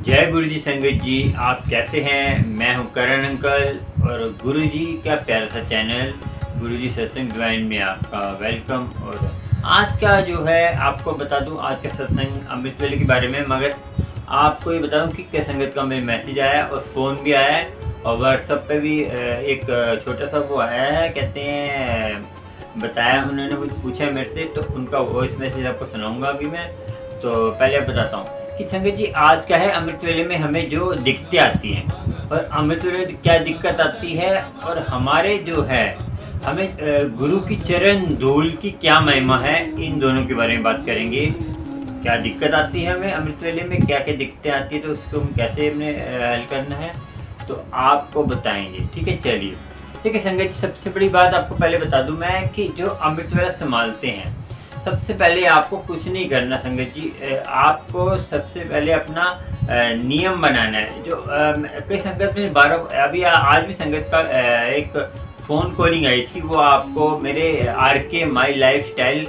जय गुरु जी संगत जी, आप कैसे हैं। मैं हूं करण अंकल और गुरु जी का प्यारा सा चैनल गुरु जी सत्संग डिवाइन में आपका वेलकम। और आज का जो है आपको बता दूं, आज का सत्संग अमृत वेले के बारे में। मगर आपको ये बता दूं कि क्या संगत का मेरे मैसेज आया और फ़ोन भी आया है और व्हाट्सएप पे भी एक छोटा सा वो आया है, कहते हैं बताया, उन्होंने कुछ पूछा मेरे से, तो उनका वॉइस मैसेज आपको सुनाऊंगा अभी मैं। तो पहले आप बताता हूँ कि संगत जी आज का है अमृत वेले में हमें जो दिक्कतें आती हैं और अमृत वेले क्या दिक्कत आती है और हमारे जो है हमें गुरु की चरण धूल की क्या महिमा है, इन दोनों के बारे में बात करेंगे। क्या दिक्कत आती है हमें अमृत वेले में, क्या क्या दिक्कतें आती है, तो उसको हम कैसे हमें हल करना है, तो आपको बताएंगे। ठीक है, चलिए। ठीक है संगत जी, सबसे बड़ी बात आपको पहले बता दूं मैं कि जो अमृत वेला संभालते हैं, सबसे पहले आपको कुछ नहीं करना संगत जी। आपको सबसे पहले अपना नियम बनाना है। जो कई संगत में 12 अभी आज भी संगत का एक फ़ोन कॉलिंग आई थी, वो आपको मेरे RK my life style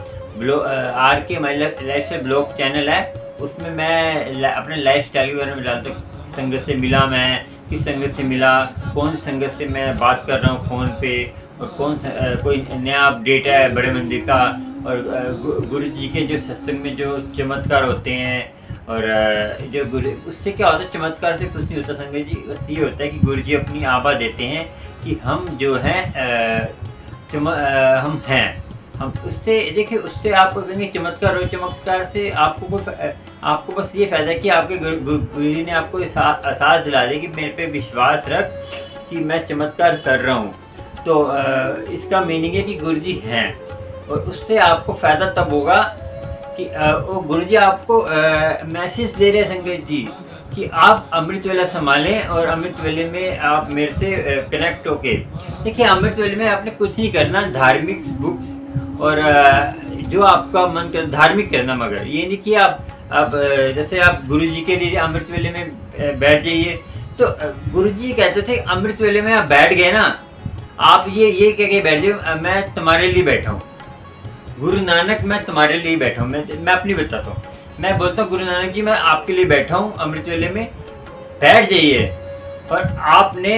blog channel है, उसमें मैं अपने लाइफ स्टाइल के बारे में डालता हूँ। संगत से मिला मैं, किस संगत से मिला, कौन सी संगत से मैं बात कर रहा हूँ फ़ोन पे, और कोई नया अपडेट है बड़े मंदिर का, और गुरु जी के जो सत्संग में जो चमत्कार होते हैं, और जो गुरु, उससे क्या होता है, चमत्कार से कुछ नहीं होता संगत जी। बस ये होता है कि गुरु जी अपनी आभा देते हैं कि हम जो हैं हम हैं। हम उससे देखिए, उससे आपको कहेंगे चमत्कार हो, चमत्कार से आपको बस ये फ़ायदा कि आपके गुरु जी ने आपको एहसास दिला दे कि मेरे पे विश्वास रख कि मैं चमत्कार कर रहा हूँ। तो इसका मीनिंग है कि गुरु जी हैं, और उससे आपको फ़ायदा तब होगा कि वो गुरु जी आपको मैसेज दे रहे हैं संगत जी कि आप अमृत वेला संभालें, और अमृत वेले में आप मेरे से कनेक्ट होके देखिए। अमृत वेले में आपने कुछ नहीं करना, धार्मिक बुक्स और जो आपका मन कर धार्मिक करना, मगर ये नहीं कि आप जैसे आप गुरु जी के लिए अमृत वेले में बैठ जाइए। तो गुरु जी कहते थे अमृत वेले में आप बैठ गए ना, आप ये कह के बैठ जाओ मैं तुम्हारे लिए बैठा हूँ, गुरु नानक मैं तुम्हारे लिए बैठा हूँ। मैं अपनी बताता हूँ, मैं बोलता हूँ गुरु नानक जी मैं आपके लिए बैठा हूँ, अमृत वेले में बैठ जाइए। और आपने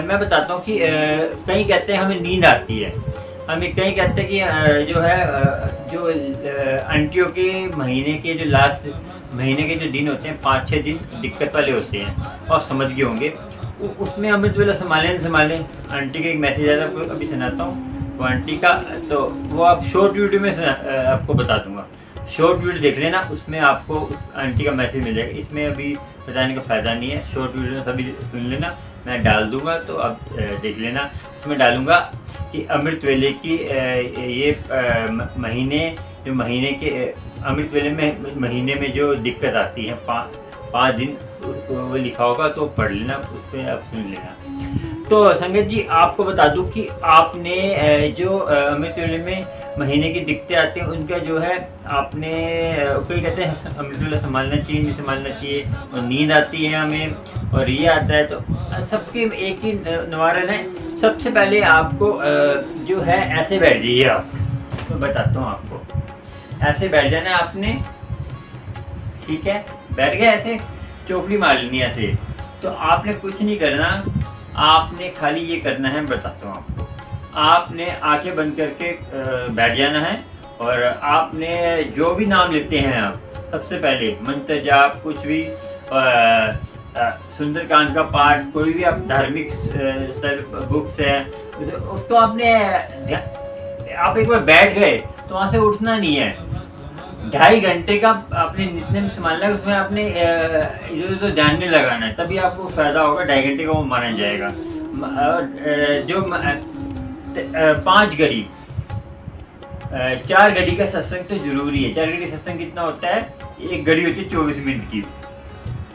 मैं बताता हूँ कि कहीं कहते हैं हमें नींद आती है, हमें कहीं कहते हैं कि जो है जो आंटियों के महीने के जो लास्ट महीने के जो दिन होते हैं, 5-6 दिन दिक्कत वाले होते हैं, और समझ गए होंगे। उसमें अमृत वेला संभालें। आंटी का एक मैसेज आया था, अभी सुनाता हूँ वो आंटी का, तो वो आप शॉर्ट वीडियो में आपको बता दूंगा। शॉर्ट वीडियो देख लेना, उसमें आपको उस आंटी का मैसेज मिल जाएगा। इसमें अभी बताने का फ़ायदा नहीं है, शॉर्ट वीडियो में सभी सुन लेना, मैं डाल दूंगा तो आप देख लेना। उसमें डालूंगा कि अमृत वेले की ये महीने के अमृत वेले में महीने में जो दिक्कत आती है 5 दिन, वो लिखा होगा, तो पढ़ लेना, उस पर आप सुन लेना। तो संगत जी आपको बता दूं कि आपने जो अमृत वेले में महीने की दिक्कतें आती हैं, उनका जो है आपने कोई कहते हैं अमृत वेला संभालना चाहिए, नहीं संभालना चाहिए, और नींद आती है हमें, और ये आता है, तो सबके एक ही निवारण है। सबसे पहले आपको जो है ऐसे बैठ जाइए आप, तो बताता हूँ आपको, ऐसे बैठ जाना है आपने। ठीक है, बैठ गए, ऐसे चौकड़ी मार लेनी है ऐसे। तो आपने कुछ नहीं करना, आपने खाली ये करना है, बताता हूँ आपको। आपने आंखें बंद करके बैठ जाना है, और आपने जो भी नाम लेते हैं आप, सबसे पहले मंत्र जाप, कुछ भी सुंदरकांड का पाठ, कोई भी आप धार्मिक बुक्स है, उसको आपने आप एक बार बैठ गए तो वहाँ से उठना नहीं है। 2.5 घंटे का आपने नित्य संभालना है, उसमें आपने इधर ध्यान नहीं लगाना है, तभी आपको फायदा होगा। 2.5 घंटे का वो माना जाएगा। जो 5 घड़ी 4 घड़ी का सत्संग तो जरूरी है। 4 घड़ी का सत्संग कितना होता है, एक घड़ी होती है 24 मिनट की,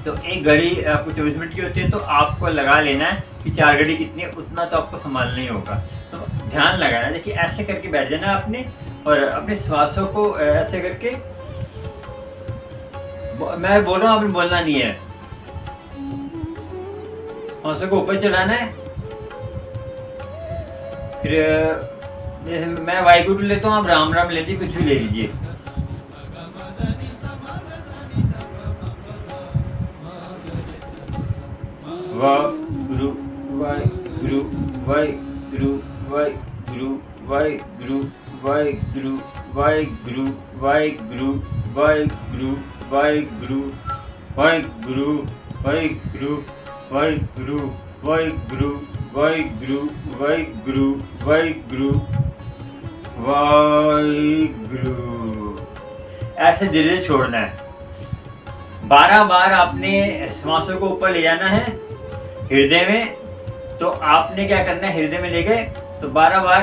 तो एक घड़ी आपको 24 मिनट की होती है, तो आपको लगा लेना है कि 4 घड़ी कितनी है, उतना तो आपको संभालना ही होगा। तो ध्यान लगाना है, देखिए ऐसे करके बैठ जाना आपने, और अपने श्वासों को ऐसे करके, मैं बोल रहा हूँ, आपने बोलना नहीं है, श्वासों को ऊपर चढ़ाना है। फिर जैसे मैं वाहिगुरु लेता हूँ, आप राम राम ले लीजिए, कुछ भी ले लीजिए। वाहिगुरु वाहिगुरु वाहिगुरु वाहिगुरु वाहिगुरु वाहिगुरु वाहिगुरु वाहिगुरु वाहिगुरु वाहिगुरु वाहिगुरु वाहिगुरु वाहिगुरु वाहिगुरु वाहिगुरु वाहिगुरु वाहिगुरु वाहिगुरु। ऐसे धीरे धीरे छोड़ना है। 12 बार आपने श्वासों को ऊपर ले जाना है हृदय में। तो आपने क्या करना है, हृदय में ले गए तो 12 बार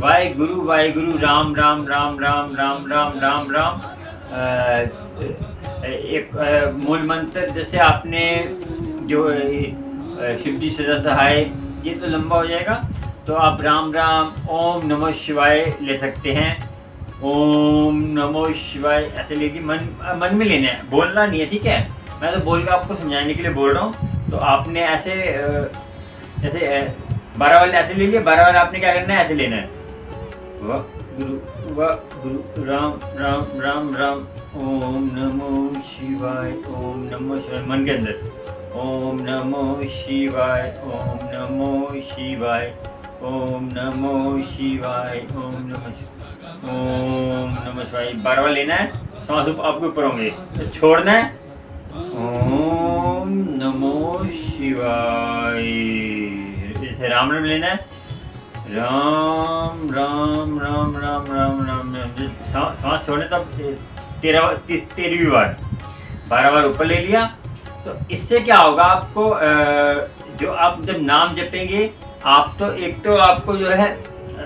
वाहिगुरु वाहिगुरु राम राम राम राम राम राम राम राम। एक मूल मंत्र जैसे आपने जो शिव जी सदा सहाय, ये तो लंबा हो जाएगा, तो आप राम राम ओम नमः शिवाय ले सकते हैं। ओम नमः शिवाय ऐसे लेके मन में लेना है, बोलना नहीं है, ठीक है। मैं तो बोल के आपको समझाने के लिए बोल रहा हूँ। तो आपने ऐसे जैसे 12 वाले ऐसे ले लिए, 12 वाले आपने क्या करना है, ऐसे लेना है। वाह गुरु राम राम राम राम ओम नमः शिवाय ओम नमः शिवाय मन के अंदर। ओम नमः शिवाय ओम नमः शिवाय ओम नमः शिवाय ओम नमः शिवाय। 12 बार लेना है, सांस आपके ऊपर होंगे तो छोड़ना है। ओम नमः शिवाय। जैसे राम राम लेना है, राम राम राम राम राम राम राम। सांस छोड़ने तब 13वीं बार 12 बार ऊपर ले लिया। तो इससे क्या होगा आपको, जो आप जब नाम जपेंगे आप तो एक तो आपको जो है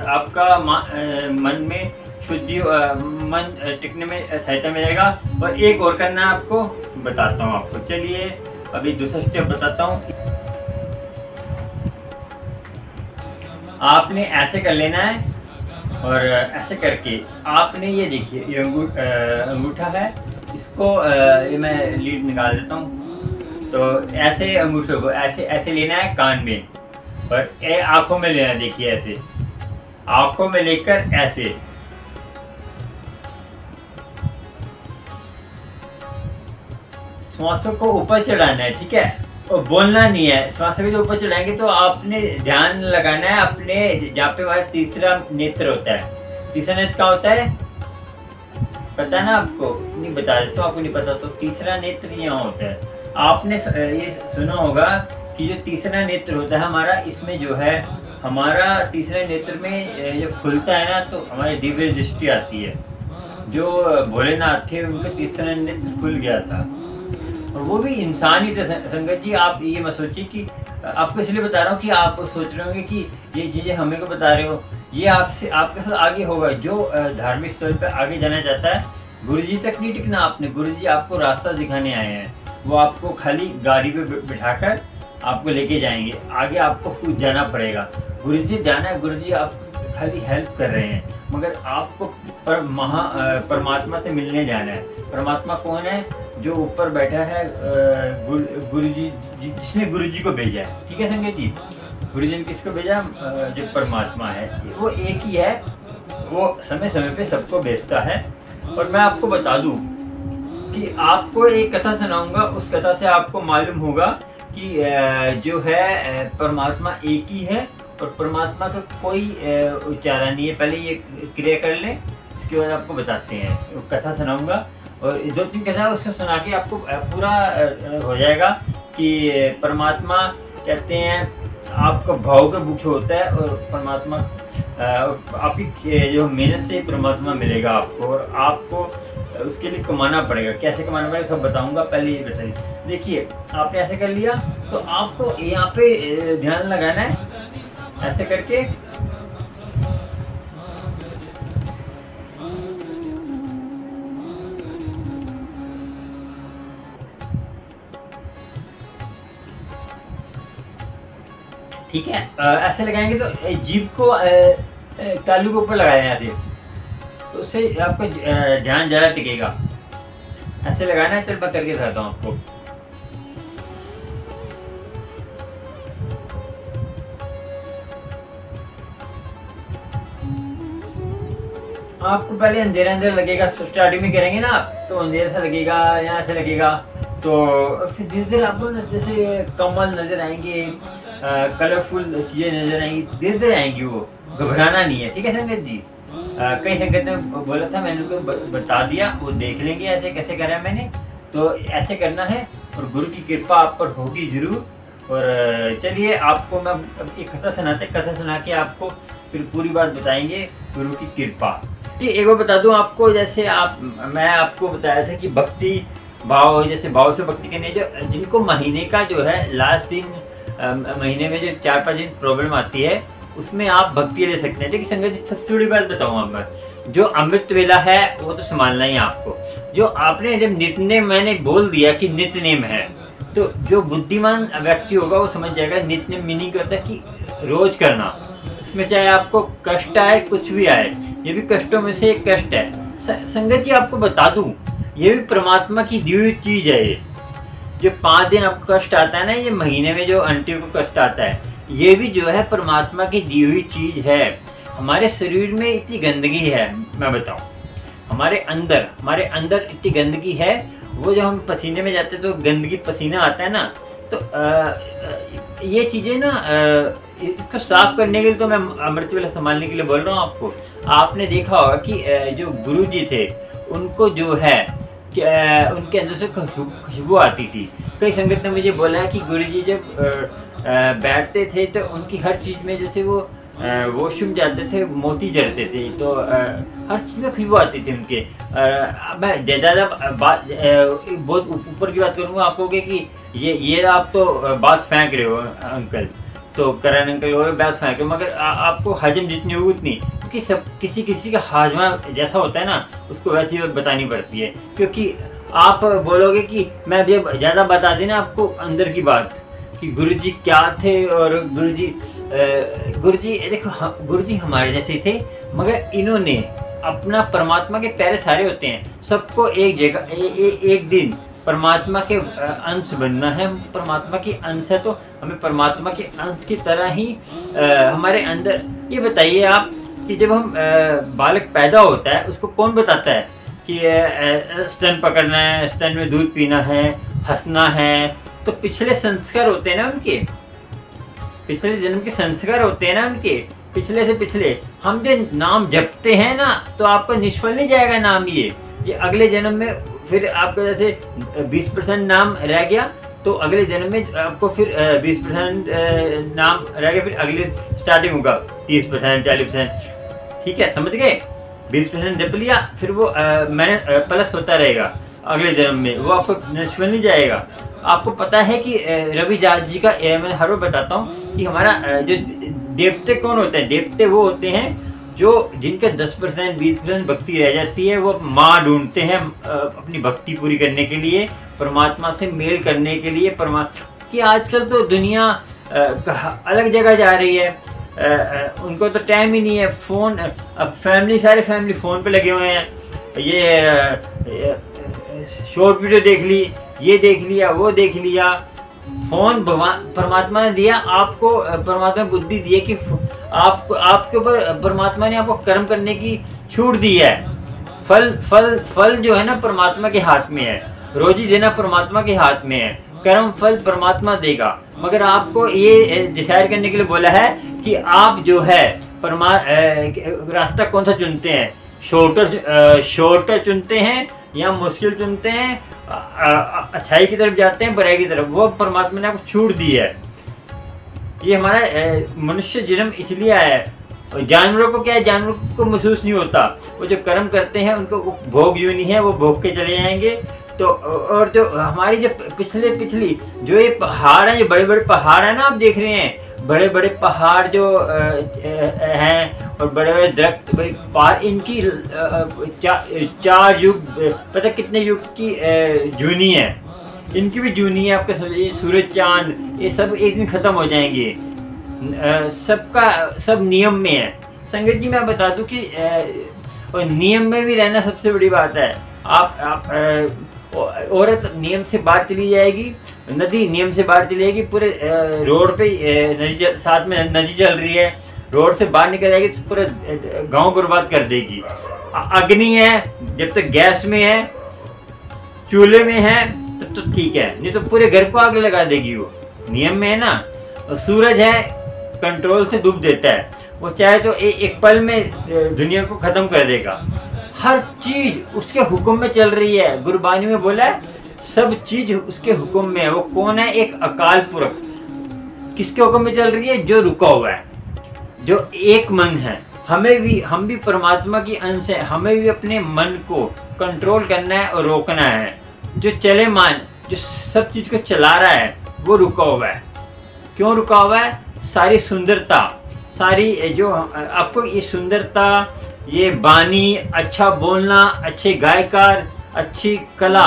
आपका मन में शुद्धि, मन टिकने में सहायता मिलेगा। और एक और करना है आपको, बताता हूँ आपको। चलिए अभी दूसरा स्टेप बताता हूँ। आपने ऐसे कर लेना है और ऐसे करके आपने ये देखिए ये अंगूठा है, इसको ये मैं लीड निकाल देता हूँ। तो ऐसे अंगूठे को ऐसे ऐसे लेना है कान में और आंखों में लेना है। देखिए ऐसे आंखों में लेकर ऐसे श्वासों को ऊपर चढ़ाना है, ठीक है। और बोलना नहीं है, श्वास को जो ऊपर चढ़ाएंगे तो आपने ध्यान लगाना है अपने जहाँ पे वह तीसरा नेत्र होता है। तीसरा नेत्र क्या होता है पता है ना आपको? नहीं बता देता, तो आपको नहीं पता तो तीसरा नेत्र यहाँ होता है। आपने ये सुना होगा कि जो तीसरा नेत्र होता है हमारा, इसमें जो है हमारा तीसरे नेत्र में जो खुलता है ना तो हमारी दिव्य दृष्टि आती है। जो भोलेनाथ थे उनका तीसरा नेत्र खुल गया था और वो भी इंसान ही थे। संगत जी आप ये मत सोचिए कि आपको इसलिए बता रहा हूँ कि आप सोच रहे होंगे कि ये चीज़ें हमें को बता रहे हो, ये आपसे आपके साथ आगे होगा। जो धार्मिक स्थल पर आगे जाना चाहता है, गुरुजी तक नहीं टिकना आपने। गुरुजी आपको रास्ता दिखाने आए हैं, वो आपको खाली गाड़ी पे बिठाकर आपको लेके जाएंगे, आगे आपको खुद जाना पड़ेगा। गुरुजी जाना है, गुरुजी आपको खाली हेल्प कर रहे हैं, मगर आपको परमात्मा से मिलने जाना है। परमात्मा कौन है? जो ऊपर बैठा है, गुरुजी जिसने गुरुजी को भेजा है, ठीक है संगत जी। गुरुजी ने किसको भेजा? जो परमात्मा है वो एक ही है, वो समय समय पे सबको भेजता है। और मैं आपको बता दूं कि आपको एक कथा सुनाऊंगा, उस कथा से आपको मालूम होगा कि जो है परमात्मा एक ही है और परमात्मा का कोई उच्चारण नहीं है। पहले ये क्रिया कर लें, इसके बाद आपको बताते हैं। कथा सुनाऊंगा और 2-3 कथा उसको सुना के आपको पूरा हो जाएगा कि परमात्मा कहते हैं आपका भाव का मुख्य होता है और परमात्मा आपकी जो मेहनत से परमात्मा मिलेगा आपको, और आपको उसके लिए कमाना पड़ेगा। कैसे कमाना पड़ेगा सब बताऊंगा, पहले ये बताइए। देखिए आपने ऐसे कर लिया तो आपको यहाँ पे ध्यान लगाना है, ऐसे करके ठीक है। ऐसे लगाएंगे तो जीभ को तालू के ऊपर लगाया ऐसे, तो उससे आपको ध्यान ज़्यादा टिकेगा। ऐसे लगाना है, चल मैं करके दिखाता हूँ आपको। आपको पहले अंधेरा अंधेरा लगेगा, स्टार्टिंग में करेंगे ना आप तो अंधेरा सा लगेगा, यहाँ से लगेगा। तो फिर धीरे धीरे आपको जैसे कमल नजर आएंगे, कलरफुल चीजें नजर आएंगी, धीरे धीरे आएंगी, वो घबराना नहीं है। ठीक है संगत जी, कई संगत ने बोला था, मैंने उनको बता दिया, वो देख लेंगे ऐसे कैसे करा मैंने, तो ऐसे करना है और गुरु की कृपा आप पर होगी जरूर। और चलिए आपको मैं एक कथा सुना के आपको फिर पूरी बात बताएंगे गुरु की कृपा। जी एक बार बता दूं आपको, जैसे मैं आपको बताया था कि भक्ति भाव, जैसे भाव से भक्ति करने, जो जिनको महीने का जो है लास्ट दिन, महीने में जो 4-5 दिन प्रॉब्लम आती है, उसमें आप भक्ति ले सकते हैं। देखिए संगत जी, सबसे बड़ी बात बताऊँ आपको, जो अमृत वेला है वो तो संभालना ही आपको। जो आपने जब नित्य मैंने बोल दिया कि नित्य नेम है, तो जो बुद्धिमान व्यक्ति होगा वो समझ जाएगा नित्य मीनिंग होता है कि रोज करना, उसमें चाहे आपको कष्ट आए कुछ भी आए, ये भी कष्टों में से एक कष्ट है। संगत जी आपको बता दूं, ये भी परमात्मा की दी हुई चीज है। ये जो 5 दिन आपको कष्ट आता है ना, ये महीने में जो अंतिम को कष्ट आता है, ये भी जो है परमात्मा की दी हुई चीज है। हमारे शरीर में इतनी गंदगी है, मैं बताऊं, हमारे अंदर इतनी गंदगी है, वो जब हम पसीने में जाते हैं तो गंदगी पसीना आता है ना, तो ये चीजें ना, इसको साफ करने के लिए तो मैं अमृत वेला संभालने के लिए बोल रहा हूँ आपको। आपने देखा होगा कि जो गुरु जी थे, उनको जो है उनके अंदर से खुशबू आती थी। कई संगत ने मुझे बोला है कि गुरु जी जब बैठते थे तो उनकी हर चीज में, जैसे वो वॉशरूम जाते थे, मोती जड़ते थे, तो हर चीज में खुशबू आती थी उनके। मैं ज़्यादा बात बहुत ऊपर की बात करूँगा, आप कहोगे कि ये आप तो बात फेंक रहे हो अंकल, तो करण अंकल वो बात फेंक रहे हो, मगर आपको हजम जितनी होगी उतनी, क्योंकि सब किसी का हाजमा जैसा होता है ना, उसको वैसी बात बतानी पड़ती है। क्योंकि आप बोलोगे कि मैं अभी ज़्यादा बता दें ना आपको अंदर की बात कि गुरुजी क्या थे, और गुरुजी देखो, गुरुजी हमारे जैसे थे, मगर इन्होंने अपना, परमात्मा के प्यारे सारे होते हैं, सबको एक जगह एक दिन परमात्मा के अंश बनना है। परमात्मा की अंश है, तो हमें परमात्मा के अंश की तरह ही हमारे अंदर। ये बताइए आप कि जब हम बालक पैदा होता है, उसको कौन बताता है कि स्तन पकड़ना है, स्तन में दूध पीना है, हंसना है, तो पिछले संस्कार होते हैं ना उनके, पिछले जन्म के संस्कार होते हैं ना उनके, पिछले से पिछले। हम जो नाम जपते हैं ना, तो आपका निष्फल नहीं जाएगा नाम। ये अगले जन्म में फिर आपका जैसे 20% नाम रह गया, तो अगले जन्म में आपको फिर 20% नाम रह गया, फिर अगले स्टार्टिंग होगा 30%, 40%। ठीक है, समझ गए? 20% जप लिया, फिर वो मैंने प्लस होता रहेगा अगले जन्म में, वो आपको निष्फल नहीं जाएगा। आपको पता है कि रविदास जी का, मैं हर बार बताता हूँ कि हमारा जो देवते कौन होते हैं, देवते वो होते हैं जो जिनके 10% 20% भक्ति रह जाती है, वो माँ ढूंढते हैं अपनी भक्ति पूरी करने के लिए, परमात्मा से मेल करने के लिए। परमात्मा की आजकल तो दुनिया अलग जगह जा रही है, उनको तो टाइम ही नहीं है। फोन, अब सारे फैमिली फोन पे लगे हुए हैं, ये शॉर्ट वीडियो देख ली, ये देख लिया, वो देख लिया। फोन भगवान परमात्मा ने दिया आपको, परमात्मा ने बुद्धि दी है कि आपके ऊपर परमात्मा ने आपको कर्म करने की छूट दी है। फल जो है ना परमात्मा के हाथ में है, रोजी देना परमात्मा के हाथ में है, कर्म फल परमात्मा देगा। मगर आपको ये डिसाइड करने के लिए बोला है कि आप जो है रास्ता कौन सा चुनते हैं, शॉर्टर चुनते हैं या मुश्किल चुनते हैं, अच्छाई की तरफ जाते हैं बुराई की तरफ। वो परमात्मा ने आपको छूट दी है। ये हमारा मनुष्य जन्म इसलिए आया है। जानवरों को क्या है, जानवरों को महसूस नहीं होता, वो जो कर्म करते हैं उनको भोग योनि है, वो भोग के चले जाएंगे। तो और जो हमारी जो पिछली जो ये पहाड़ है, जो बड़े बड़े पहाड़ है ना, आप देख रहे हैं बड़े बड़े पहाड़ जो हैं, और बड़े बड़े दरख्त, पहाड़, इनकी 4 युग, पता कितने युग की जूनी है, इनकी भी जूनी है। आपके सूरज चांद ये सब एक दिन खत्म हो जाएंगे, सब नियम में है। संगत जी मैं बता दूं कि नियम में भी रहना सबसे बड़ी बात है। आप औरत नियम से बाहर चली जाएगी, नदी नियम से बाहर चली जाएगी, पूरे रोड पे नदी, साथ में नदी चल रही है, रोड से बाहर निकल जाएगी तो पूरे गांव बर्बाद कर देगी। अग्नि है, जब तक गैस में है, चूल्हे में है, तब तो ठीक है, नहीं तो पूरे घर को आग लगा देगी वो। नियम में है ना। और सूरज है कंट्रोल से डूब देता है, वो चाहे तो एक पल में दुनिया को खत्म कर देगा। हर चीज उसके हुक्म में चल रही है। गुरबानी में बोला है सब चीज उसके हुक्म में है। वो कौन है? एक अकाल पुरख। किसके हुक्म में चल रही है? जो रुका हुआ है, जो एक मन है। हम भी परमात्मा की अंश है। हमें भी अपने मन को कंट्रोल करना है और रोकना है। जो चले मान, जो सब चीज को चला रहा है, वो रुका हुआ है। क्यों रुका हुआ है? सारी सुंदरता, सारी जो आपको ये सुंदरता, ये बानी, अच्छा बोलना, अच्छे गायकार, अच्छी कला,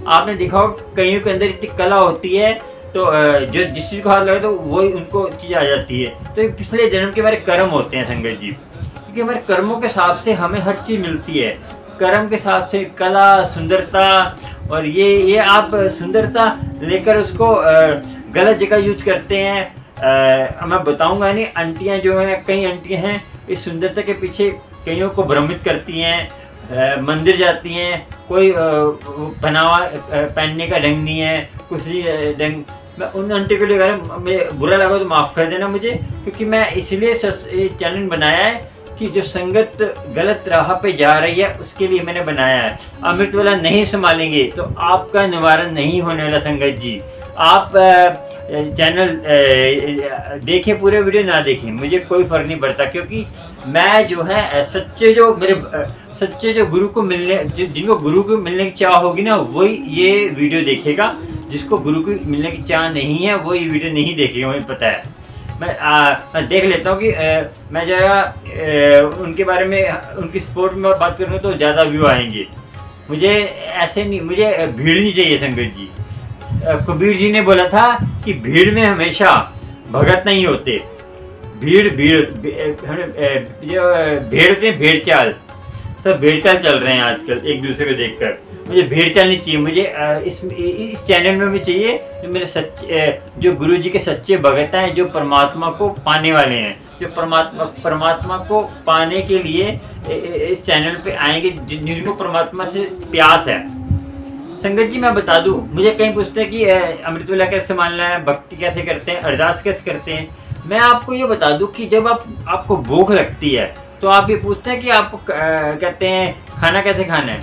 आपने देखा हो कईयों के अंदर इतनी कला होती है तो जो जिस चीज को हाथ लगे तो वही उनको चीज आ जाती है। तो ये पिछले जन्म के हमारे कर्म होते हैं संगत जी, क्योंकि हमारे कर्मों के हिसाब से हमें हर चीज मिलती है। कर्म के हिसाब से कला, सुंदरता, और ये आप सुंदरता लेकर उसको गलत जगह यूज करते हैं। मैं बताऊंगा नहीं, आंटियां जो हैं, कई आंटियां हैं इस सुंदरता के पीछे कईयों को भ्रमित करती हैं। मंदिर जाती हैं, कोई पहनावा पहनने का ढंग नहीं है, कुछ नहीं ढंग। मैं उन आंटी के लिए कह रहा हूँ, बुरा लगा तो माफ़ कर देना मुझे, क्योंकि मैं इसलिए चैनल बनाया है कि जो संगत गलत राह पे जा रही है उसके लिए मैंने बनाया है। अमृत वाला नहीं संभालेंगे तो आपका निवारण नहीं होने वाला संगत जी। आप चैनल देखें, पूरे वीडियो ना देखें, मुझे कोई फर्क नहीं पड़ता, क्योंकि मैं जो है सच्चे जो गुरु को मिलने, जिनको गुरु को मिलने की चाह होगी ना, वही ये वीडियो देखेगा। जिसको गुरु को मिलने की चाह नहीं है वो ये वीडियो नहीं देखेगा, मुझे पता है। मैं देख लेता हूँ कि मैं जरा उनके बारे में, उनकी सपोर्ट में बात करूँ तो ज़्यादा व्यू आएंगे। मुझे ऐसे नहीं, मुझे भीड़ नहीं चाहिए संगत जी। कबीर जी ने बोला था कि भीड़ में हमेशा भगत नहीं होते। भीड़ होते हैं, भेड़ चाल। सब भेड़ चाल चल रहे हैं आजकल एक दूसरे को देखकर। मुझे भेड़ चाल नहीं चाहिए, मुझे इस चैनल में भी चाहिए जो मेरे जो गुरु जी के सच्चे भगत हैं, जो परमात्मा को पाने वाले हैं, जो परमात्मा को पाने के लिए इस चैनल पे आएंगे, जिनको परमात्मा से प्यास है। संगत जी मैं बता दूं, मुझे कहीं पूछते हैं कि अमृत वेला कैसे मानना है, भक्ति कैसे करते हैं, अरदास कैसे करते हैं। मैं आपको ये बता दूं कि जब आपको भूख लगती है तो आप ये पूछते हैं कि आपको कहते हैं खाना कैसे खाना है,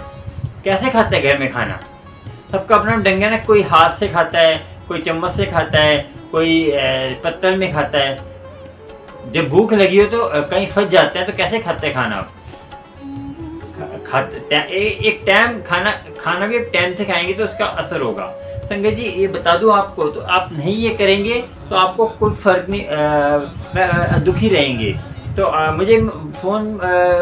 कैसे खाता है घर में खाना। सबका अपना ढंग है ना, कोई हाथ से खाता है, कोई चम्मच से खाता है, कोई पत्तल में खाता है। जब भूख लगी हो तो कहीं फंस जाते हैं तो कैसे खाते हैं खाना। एक टाइम खाना भी एक टाइम से खाएंगे तो उसका असर होगा। संगत जी ये बता दूं आपको, तो आप नहीं ये करेंगे तो आपको कोई फर्क नहीं, दुखी रहेंगे। तो मुझे फोन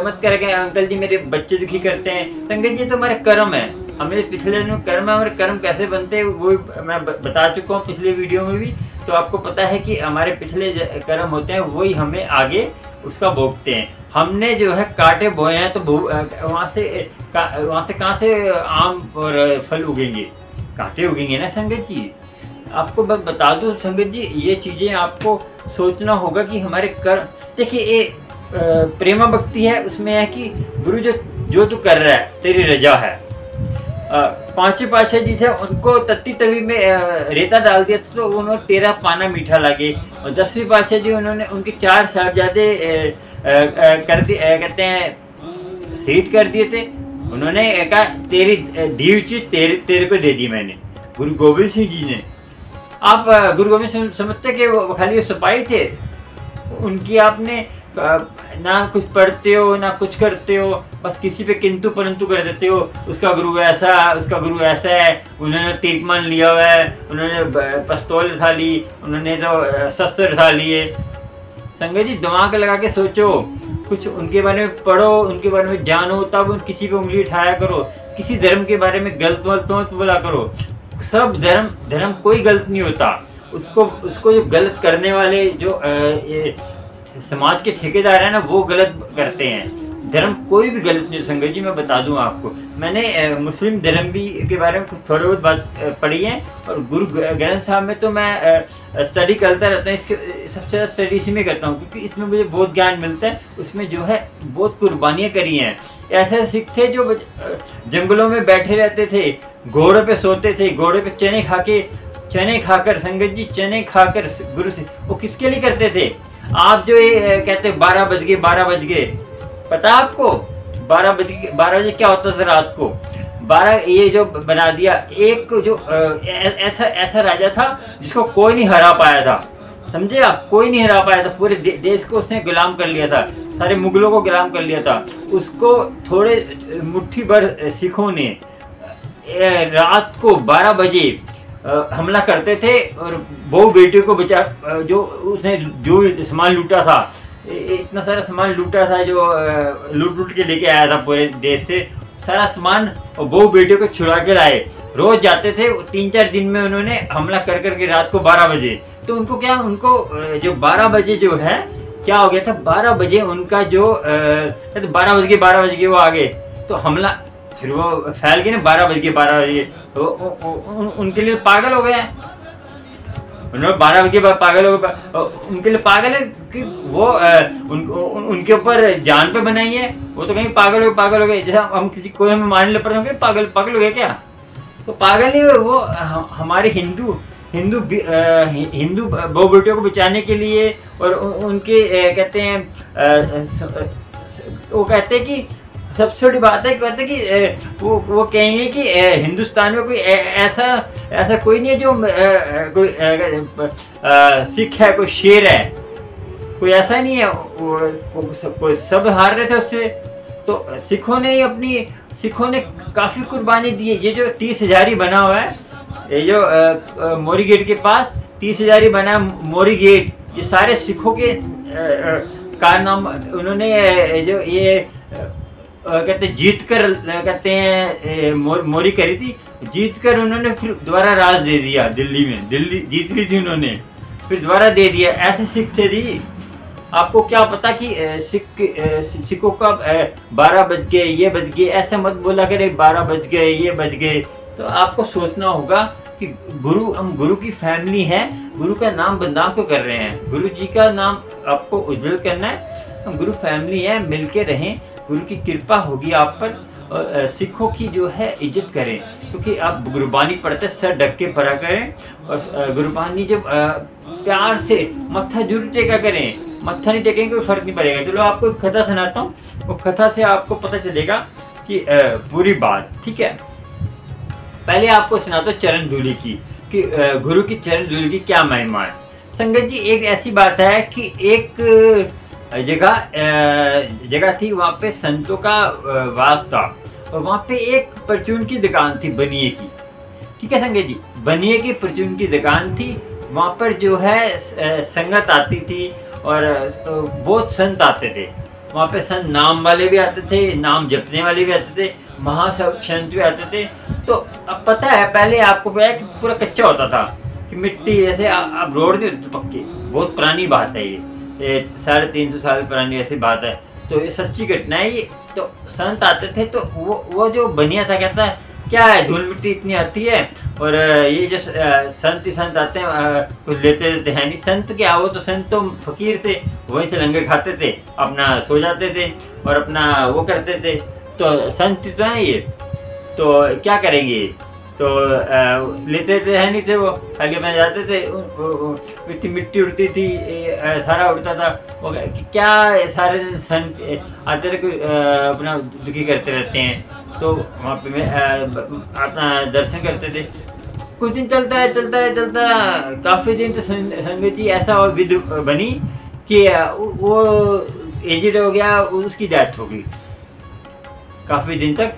मत करेंगे अंकल जी मेरे बच्चे दुखी करते हैं। संगत जी तो हमारे कर्म है, हमें पिछले दिन कर्म है, हमारे कर्म कैसे बनते हैं वो मैं बता चुका हूँ पिछले वीडियो में भी। तो आपको पता है कि हमारे पिछले कर्म होते हैं वही हमें आगे उसका भोगते हैं। हमने जो है कांटे बोए हैं तो वहाँ से कहाँ से आम और फल उगेंगे, कांटे उगेंगे ना संगत जी। आपको बता दूं संगत जी, ये चीज़ें आपको सोचना होगा कि हमारे कर्म, देखिए ये प्रेमा भक्ति है, उसमें है कि गुरु जो तू कर रहा है तेरी रजा है। पांचवें पातशाह जी थे, उनको तत्ती तवी में रेता डाल दिया तो उन्होंने तेरा पाना मीठा लगे। और 10वीं पातशाह जी उन्होंने उनके 4 साहिबजादे कहते हैं शहीद कर दिए थे। उन्होंने कहा तेरी दी हुई चीज तेरे को दे दी मैंने, गुरु गोविंद सिंह जी ने। आप गुरु गोविंद सिंह समझते कि वो खाली सिपाही थे, उनकी आपने ना कुछ पढ़ते हो ना कुछ करते हो, बस किसी पे किंतु परंतु कर देते हो। उसका गुरु ऐसा, उसका गुरु ऐसा है, उन्होंने तीर्कमान लिया हुआ है, उन्होंने पिस्तौल उठा ली, उन्होंने तो शस्त्र उठा लिए। संगत जी दिमाग लगा के सोचो, कुछ उनके बारे में पढ़ो, उनके बारे में जानो, तब किसी पे उंगली उठाया करो। किसी धर्म के बारे में गलत मत बोला करो। सब धर्म कोई गलत नहीं होता। उसको जो गलत करने वाले जो समाज के ठेकेदार है ना, वो गलत करते हैं। धर्म कोई भी गलत नहीं संगत जी। मैं बता दूं आपको, मैंने मुस्लिम धर्म भी के बारे में थोड़ी बहुत बात पढ़ी है, और गुरु ग्रंथ साहब में तो मैं स्टडी करता रहता हूँ। इसके सबसे ज़्यादा स्टडी इसी में करता हूँ, क्योंकि इसमें मुझे बहुत ज्ञान मिलता है। उसमें जो है बहुत कुर्बानियाँ करी हैं। ऐसे सिख थे जो जंगलों में बैठे रहते थे, घोड़े पे सोते थे, घोड़े पे चने खाकर संगत जी, चने खाकर गुरु से, वो किसके लिए करते थे? आप जो ये कहते 12 बज गए, पता आपको 12 बजे क्या होता था रात को? 12 ये जो बना दिया, एक जो ऐसा राजा था जिसको कोई नहीं हरा पाया था, समझे आप? कोई नहीं हरा पाया था, पूरे देश को उसने गुलाम कर लिया था, सारे मुगलों को गुलाम कर लिया था। उसको थोड़े मुट्ठी भर सिखों ने रात को 12 बजे हमला करते थे, और बहू बेटियों को बचा, जो उसने जो सामान लूटा था, इतना सारा सामान लूटा था, जो लूट के लेके आया था पूरे देश से सारा सामान, और बहू बेटियों को छुड़ा के लाए। रोज जाते थे, 3-4 दिन में उन्होंने हमला कर करके रात को 12 बजे। तो उनको क्या, उनको जो 12 बजे जो है क्या हो गया था, 12 बजे उनका जो 12 बज गए वो आ गए, तो हमला फिर वो फैल गए ना 12 बजे, तो उनके लिए पागल हो गए। उन्होंने 12 बजे पागल हो गए, उनके लिए पागल है कि वो उनके ऊपर जान पे बनाई है। वो तो कहीं पागल हो गए। जैसा हम किसी कोई हमें मारने लग पड़ते हैं, पागल हो गए क्या? तो पागल नहीं हुए, वो हमारे हिंदू बहू बेटियों को बचाने के लिए, और उनके कहते हैं वो कहते हैं कि सबसे बड़ी बात है, कहते हैं कि वो कहेंगे कि हिंदुस्तान में कोई ऐसा कोई नहीं है जो कोई सिख है, कोई शेर है, कोई ऐसा नहीं है। कोई सब हार रहे थे उससे। तो सिखों ने काफी कुर्बानी दी है। ये जो 30,000 बना हुआ है, ये जो मोरी गेट के पास 30,000 बना मोरी गेट, ये सारे सिखों के कारनामा। उन्होंने जो ये कहते जीत कर, कहते हैं मोरी करी थी, जीत कर उन्होंने फिर दोबारा राज दे दिया दिल्ली में। दिल्ली जीत ली थी उन्होंने, फिर दोबारा दे दिया। ऐसे सिख थे जी। आपको क्या पता कि सिखों का 12 बज गए, ये बज गए, ऐसा मत बोला करे 12 बज गए, ये बज गए। तो आपको सोचना होगा कि हम गुरु की फैमिली है, गुरु का नाम बदनाम क्यों कर रहे हैं? गुरु जी का नाम आपको उज्जवल करना है। हम गुरु फैमिली है, मिलके रहें, गुरु की कृपा होगी आप पर। और सिखों की जो है इज्जत करें, क्योंकि आप गुरबानी पढ़ते सर ढक के पढ़ा करें, और गुरबानी जब प्यार से मत्था जरूर टेका करें। मत्था नहीं टेकेंगे कोई फर्क नहीं पड़ेगा। चलो आपको एक कथा सुनाता हूँ, वो कथा से आपको पता चलेगा कि पूरी बात, ठीक है? पहले आपको सुनाता हूँ चरण धूलि की, कि गुरु की चरण धूलि की क्या महिमा है। संगत जी, एक ऐसी बात है कि एक जगह थी, वहाँ पे संतों का वास था, और वहाँ पे एक परचून की दुकान थी, बनिए की। ठीक है संगत जी, बनिए की परचून की दुकान थी। वहाँ पर जो है संगत आती थी, और बहुत संत आते थे वहाँ पे। संत नाम वाले भी आते थे, नाम जपने वाले भी आते थे, महासंत भी आते थे। तो अब पता है, पहले आपको पता है कि पूरा कच्चा होता था, कि मिट्टी जैसे अब रोड नहीं होती पक्की। बहुत पुरानी बात है ये 350 साल पुरानी ऐसी बात है। तो ये सच्ची घटना है ये। तो संत आते थे, तो वो जो बनिया था कहता है क्या है, धूल मिट्टी इतनी आती है, और ये जो संत आते हैं कुछ लेते रहते हैं नहीं। संत क्या, वो तो संत तो फकीर थे, वहीं से लंगर खाते थे, अपना सो जाते थे और अपना वो करते थे। तो संत तो है ये, तो क्या करेंगे? तो लेते थे है नहीं थे, वो आगे में जाते थे, इतनी मिट्टी उड़ती थी, सारा उड़ता था। वो क्या सारे दिन संत आते थे, अपना दुखी करते रहते हैं। तो वहाँ पे अपना दर्शन करते थे। कुछ दिन चलता काफ़ी दिन। तो संगत जी ऐसा और विधि बनी कि वो एजेड हो गया, उसकी डेथ हो गई। काफ़ी दिन तक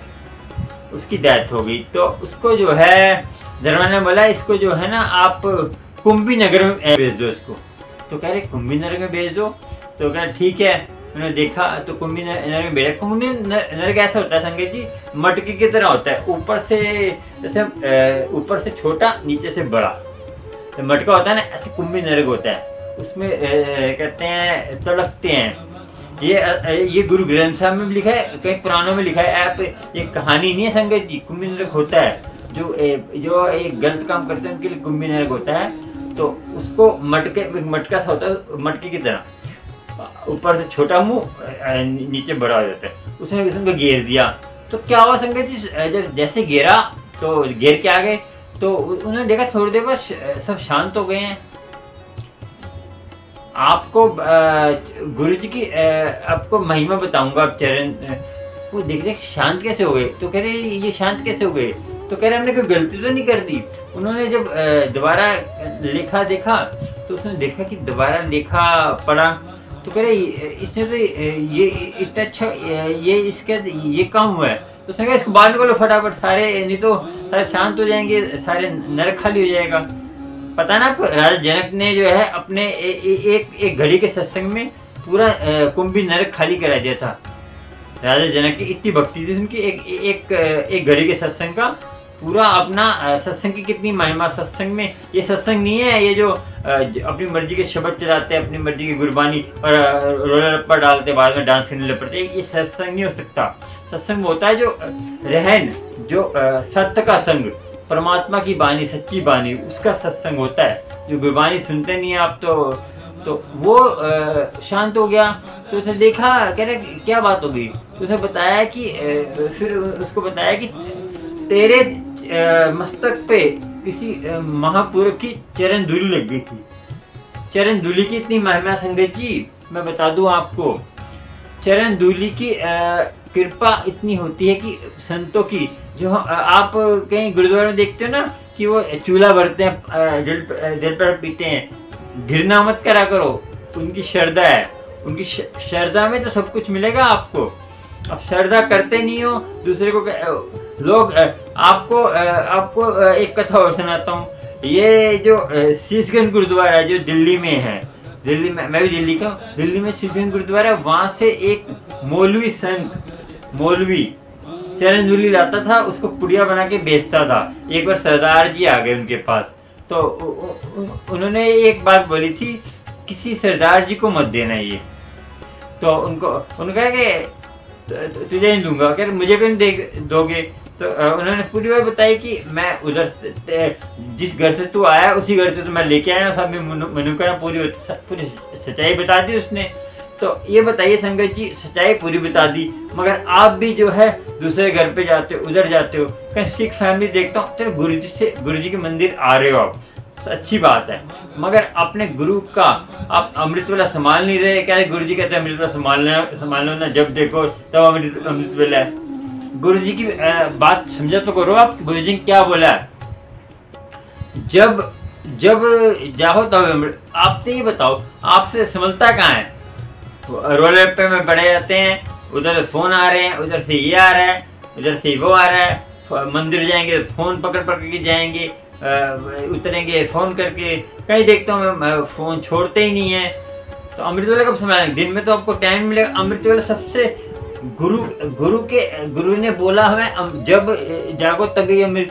उसकी डेथ हो गई। तो उसको जो है दरबार ने बोला, इसको जो है ना आप कुंभी नगर में भेज दो इसको। तो कह रहे कुंभी नगर में भेज दो। तो कह ठीक है। उन्होंने देखा तो कुंभी नगर में भेजा। कुंभी नगर कैसा होता है संगत जी, मटके की तरह होता है, ऊपर से जैसे ऊपर से छोटा, नीचे से बड़ा। तो मटका होता है ना, ऐसे कुंभी नगर होता है। उसमें कहते हैं तड़पते हैं, ये गुरु ग्रंथ साहब में भी लिखा है, कई पुराणों में लिखा है। आप एक कहानी नहीं है संगत जी, कुंभी नरक होता है। जो एक गलत काम करते हैं उनके लिए कुंभी नरक होता है। तो उसको मटका सा होता है, मटके की तरह, ऊपर से छोटा मुंह नीचे बड़ा हो जाता है, उसमें उसको घेर दिया। तो क्या हुआ संगत जी, जैसे घेरा तो घेर के आ गए, तो उन्होंने देखा थोड़ी देर बाद सब शांत हो गए हैं। आपको गुरु जी की आपको महिमा बताऊंगा। आप चरण वो देख रहे शांत कैसे हो गए, तो कह रहे ये शांत कैसे हो गए, तो कह रहे हमने कोई गलती तो नहीं कर दी। उन्होंने जब दोबारा लेखा देखा तो उसने देखा कि दोबारा लेखा पढ़ा, तो कह रहे इसने तो ये इतना अच्छा ये काम हुआ है। तो उसने कहा इसको बाहर निकालो फटाफट, सारे नहीं तो सारे शांत हो जाएंगे, सारे नरक खाली हो जाएगा। पता ना आपको, राजा जनक ने जो है अपने एक घड़ी के सत्संग में पूरा कुंभी नरक खाली करा दिया था। राजा जनक की इतनी भक्ति थी उनकी, एक घड़ी के सत्संग का पूरा अपना सत्संग की कितनी महिमा। सत्संग में ये सत्संग नहीं है ये जो अपनी मर्जी के शब्द चलाते हैं, अपनी मर्जी की गुरबानी और रोला रप्पा डालते बाद में डांस करने लग पड़ते, ये सत्संग नहीं हो सकता। सत्संग होता है जो रहन, जो सत्य का संग, परमात्मा की बानी, सच्ची बानी, उसका सत्संग होता है। जो गुरबानी सुनते नहीं है आप, तो वो शांत हो गया। तो उसने देखा, कह रहे क्या बात हो गई, तो उसने बताया कि फिर उसको बताया कि तेरे मस्तक पे किसी महापुरुष की चरण धूलि लग गई थी। चरण धूलि की इतनी महिमा संगत जी, मैं बता दूं आपको, चरण धूलि की कृपा इतनी होती है कि संतों की, जो आप कहीं गुरुद्वारा में देखते हो ना कि वो चूल्हा भरते हैं, जल पर पीते हैं, घृणा मत करा करो, उनकी श्रद्धा है, उनकी श्रद्धा में तो सब कुछ मिलेगा आपको। अब श्रद्धा करते नहीं हो दूसरे को, लोग आपको एक कथा और सुनाता हूँ। ये जो शीशगंज गुरुद्वारा है जो दिल्ली में है, दिल्ली में, मैं भी दिल्ली का हूँ, दिल्ली में शीशगंज गुरुद्वारा, वहाँ से एक मौलवी संत, मौलवी चरण धूलि लाता था, उसको पुड़िया बना के बेचता था। एक बार सरदार जी आ गए उनके पास, तो उन्होंने एक बात बोली थी, किसी सरदार जी को मत देना ये। तो उन्होंने कहा कि तुझे नहीं दूंगा, कह मुझे क्यों दोगे। तो उन्होंने पूरी बात बताई कि मैं उधर जिस घर से तू आया उसी घर से तो मैं लेके आया, सब मनोकामना पूरी सच्चाई बता दी उसने। तो ये बताइए संगत जी, सच्चाई पूरी बता दी, मगर आप भी जो है दूसरे घर पे जाते हो, उधर जाते हो, कहीं सिख फैमिली देखता हूँ तो गुरु जी के मंदिर आ रहे हो आप, अच्छी बात है, मगर अपने गुरु का आप अमृत वाला संभाल नहीं रहे। क्या गुरु जी कहते हैं अमृत वाला संभालना ना, जब देखो तब अमृत वाला है। गुरु जी की बात समझा तो करो आप, गुरु जी ने क्या बोला है, जब जाओ तब। आपसे ये बताओ, आपसे संभलता कहाँ है, रोल पे में पड़े जाते हैं, उधर फोन आ रहे हैं, उधर से ये आ रहा है, उधर से वो आ रहा है, मंदिर जाएंगे फोन पकड़ के जाएंगे, उतरेंगे फोन करके, कहीं देखता हूँ मैं फोन छोड़ते ही नहीं है। तो अमृत वाला कब संभालेंगे, दिन में तो आपको टाइम मिलेगा। अमृत वाला सबसे गुरु ने बोला हमें, जब जागो तभी अमृत।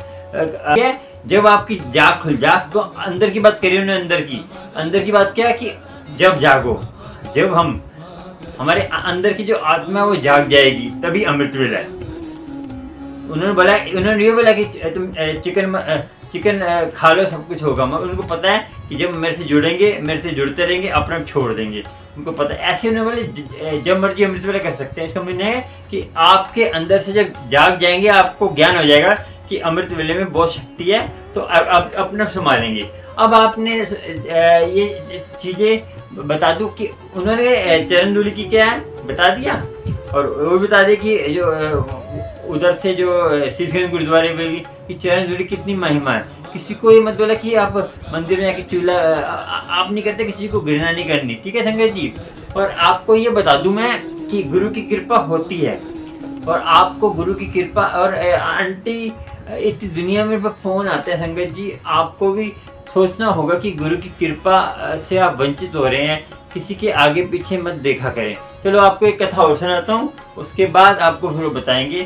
जब आपकी जाग तो अंदर की बात करिए उन्होंने, अंदर की बात क्या है कि जब जागो, जब हमारे अंदर की जो आत्मा है वो जाग जाएगी तभी अमृत वेला है। उन्होंने ये बोला कि तुम चिकन खा लो सब कुछ होगा, मगर उनको पता है कि जब मेरे से जुड़ेंगे, मेरे से जुड़ते रहेंगे, अपने आप छोड़ देंगे, उनको पता है। ऐसे उन्होंने बोले जब मर्जी अमृत वेला कर सकते हैं। इसका मतलब है कि आपके अंदर से जब जाग जाएंगे, आपको ज्ञान हो जाएगा कि अमृत वेले में बहुत शक्ति है, तो अपने संभालेंगे। अब आपने ये चीजें बता दूं कि उन्होंने चरण धूलि की क्या है बता दिया, और वो बता दे कि जो उधर से जो शीशगंज गुरुद्वारे में भी कि चरण धूलि कितनी महिमा है। किसी को ये मत बोला कि आप मंदिर में आके चूल्हा, आप नहीं करते, किसी को घृणा नहीं करनी, ठीक है संगत जी। और आपको ये बता दूं मैं कि गुरु की कृपा होती है, और आपको गुरु की कृपा, और आंटी इस दुनिया में फोन आते हैं संगत जी, आपको भी सोचना होगा कि गुरु की कृपा से आप वंचित हो रहे हैं, किसी के आगे पीछे मत देखा करें। चलो आपको एक कथा और सुनाता हूँ, उसके बाद आपको फिर बताएंगे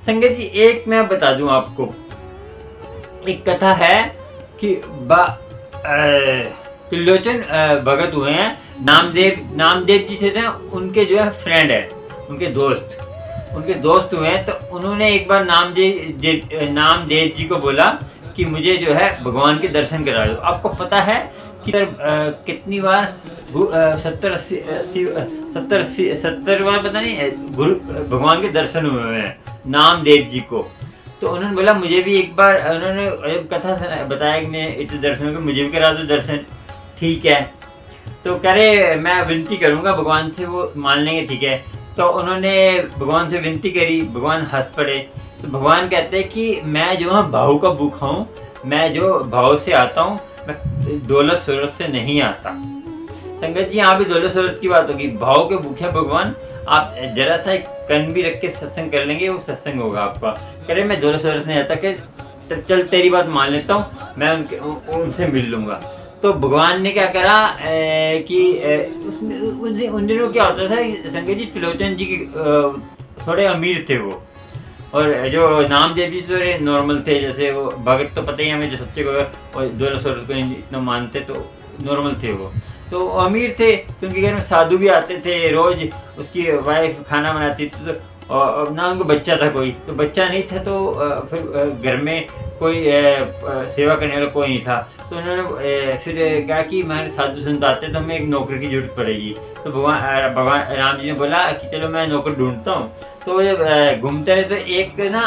संगत जी। एक मैं बता दूं आपको, एक कथा है कि त्रिलोचन भगत हुए हैं। नामदेव जी से थे, उनके जो है फ्रेंड है, उनके दोस्त हुए हैं। तो उन्होंने एक बार नामदेव जी को बोला कि मुझे जो है भगवान के दर्शन करा दो। आपको पता है कि कितनी बार 70 बार पता नहीं गुरु भगवान के दर्शन हुए हैं नामदेव जी को। तो उन्होंने बोला मुझे भी एक बार, उन्होंने कथा बताया कि मैं इतने दर्शन को मुझे भी करा दो दर्शन। ठीक है, तो कह रहे मैं विनती करूंगा भगवान से, वो मान लेंगे। ठीक है, तो उन्होंने भगवान से विनती करी, भगवान हंस पड़े। तो भगवान कहते हैं कि मैं जो है भाव का भूखा हूँ, मैं जो भाव से आता हूँ, मैं दौलत शोहरत से नहीं आता। संगत जी यहाँ भी दौलत शोहरत की बात होगी, भाव के भूखे भगवान। आप जरा सा एक कन भी रख के सत्संग कर लेंगे, वो सत्संग होगा आपका। कह रहे मैं दौलत शोहरत नहीं आता, कि चल तेरी बात मान लेता हूँ, मैं उनसे मिल लूंगा। तो भगवान ने क्या करा कि उन दिनों क्या होता था संगत जी, त्रिलोचन जी के थोड़े अमीर थे वो, और जो नामदेव जी थोड़े नॉर्मल थे। जैसे वो भगत तो पता ही हमें, जो सच्चे को दौलत शोहरत को इतना मानते, तो नॉर्मल थे वो। तो अमीर थे, तो उनके घर में साधु भी आते थे, रोज उसकी वाइफ खाना बनाती थी। तो और ना उनको बच्चा था कोई, तो बच्चा नहीं था, तो फिर घर में कोई सेवा करने वाला कोई नहीं था। तो उन्होंने फिर कहा कि हमारे साधु संत आते तो हमें एक नौकर की जरूरत पड़ेगी। तो भगवान राम जी ने बोला कि चलो मैं नौकर ढूंढता हूँ। तो जब घूमते रहे तो एक ना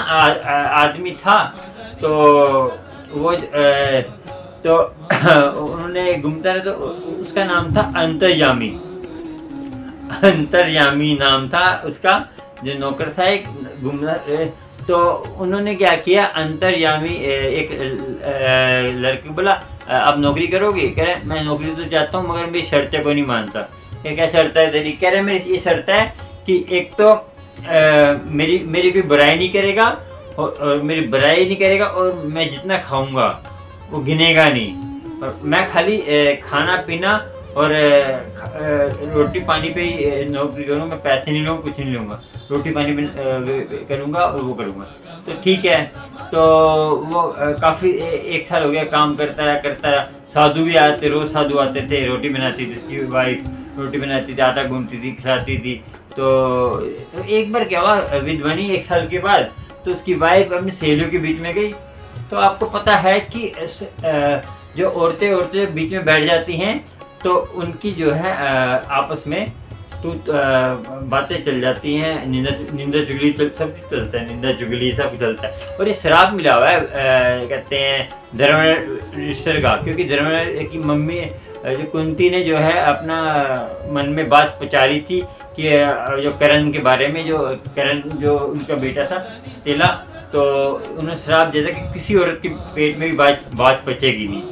आदमी था, तो वो तो उन्होंने घूमता रहे, तो उसका नाम था अंतर्यामी नाम था उसका, जो नौकर था एक घूमना। तो उन्होंने क्या किया, अंतर्यामी एक लड़के को बोला आप नौकरी करोगे? कह रहे मैं नौकरी तो चाहता हूँ, मगर मेरी शर्तें कोई नहीं मानता। क्या शर्त है तेरी? कह रहे मेरी ये शर्त है कि एक तो मेरी कोई बुराई नहीं करेगा, और मेरी बुराई नहीं करेगा, और मैं जितना खाऊंगा वो गिनेगा नहीं, और मैं खाली खाना पीना और रोटी पानी पे ही नौकरी करूँगा, मैं पैसे नहीं लूँगा, कुछ नहीं लूँगा, रोटी पानी पे करूँगा और वो करूँगा। तो ठीक है, तो वो काफ़ी 1 साल हो गया काम करता रहा। साधु भी आते, रोज़ साधु आते थे, रोटी बनाती थी उसकी वाइफ, रोटी बनाती थी, आटा गूंथती थी, खिलाती थी। तो एक बार क्या हुआ, विध बनी 1 साल के बाद, तो उसकी वाइफ अपनी सहेलियों के बीच में गई। तो आपको पता है कि जो औरतें बीच में बैठ जाती हैं, तो उनकी जो है आपस में बातें चल जाती हैं, निंदा चुगली सब चलता है, निंदा चुगली सब चलता है। और ये श्राप मिला हुआ है कहते हैं धर्मराज का, क्योंकि धर्मराज की मम्मी जो कुंती ने जो है अपना मन में बात पचा ली थी कि जो करण के बारे में, जो उनका बेटा था तेला, तो उन्होंने श्राप दिया था कि किसी औरत के पेट में भी बात पचेगी नहीं।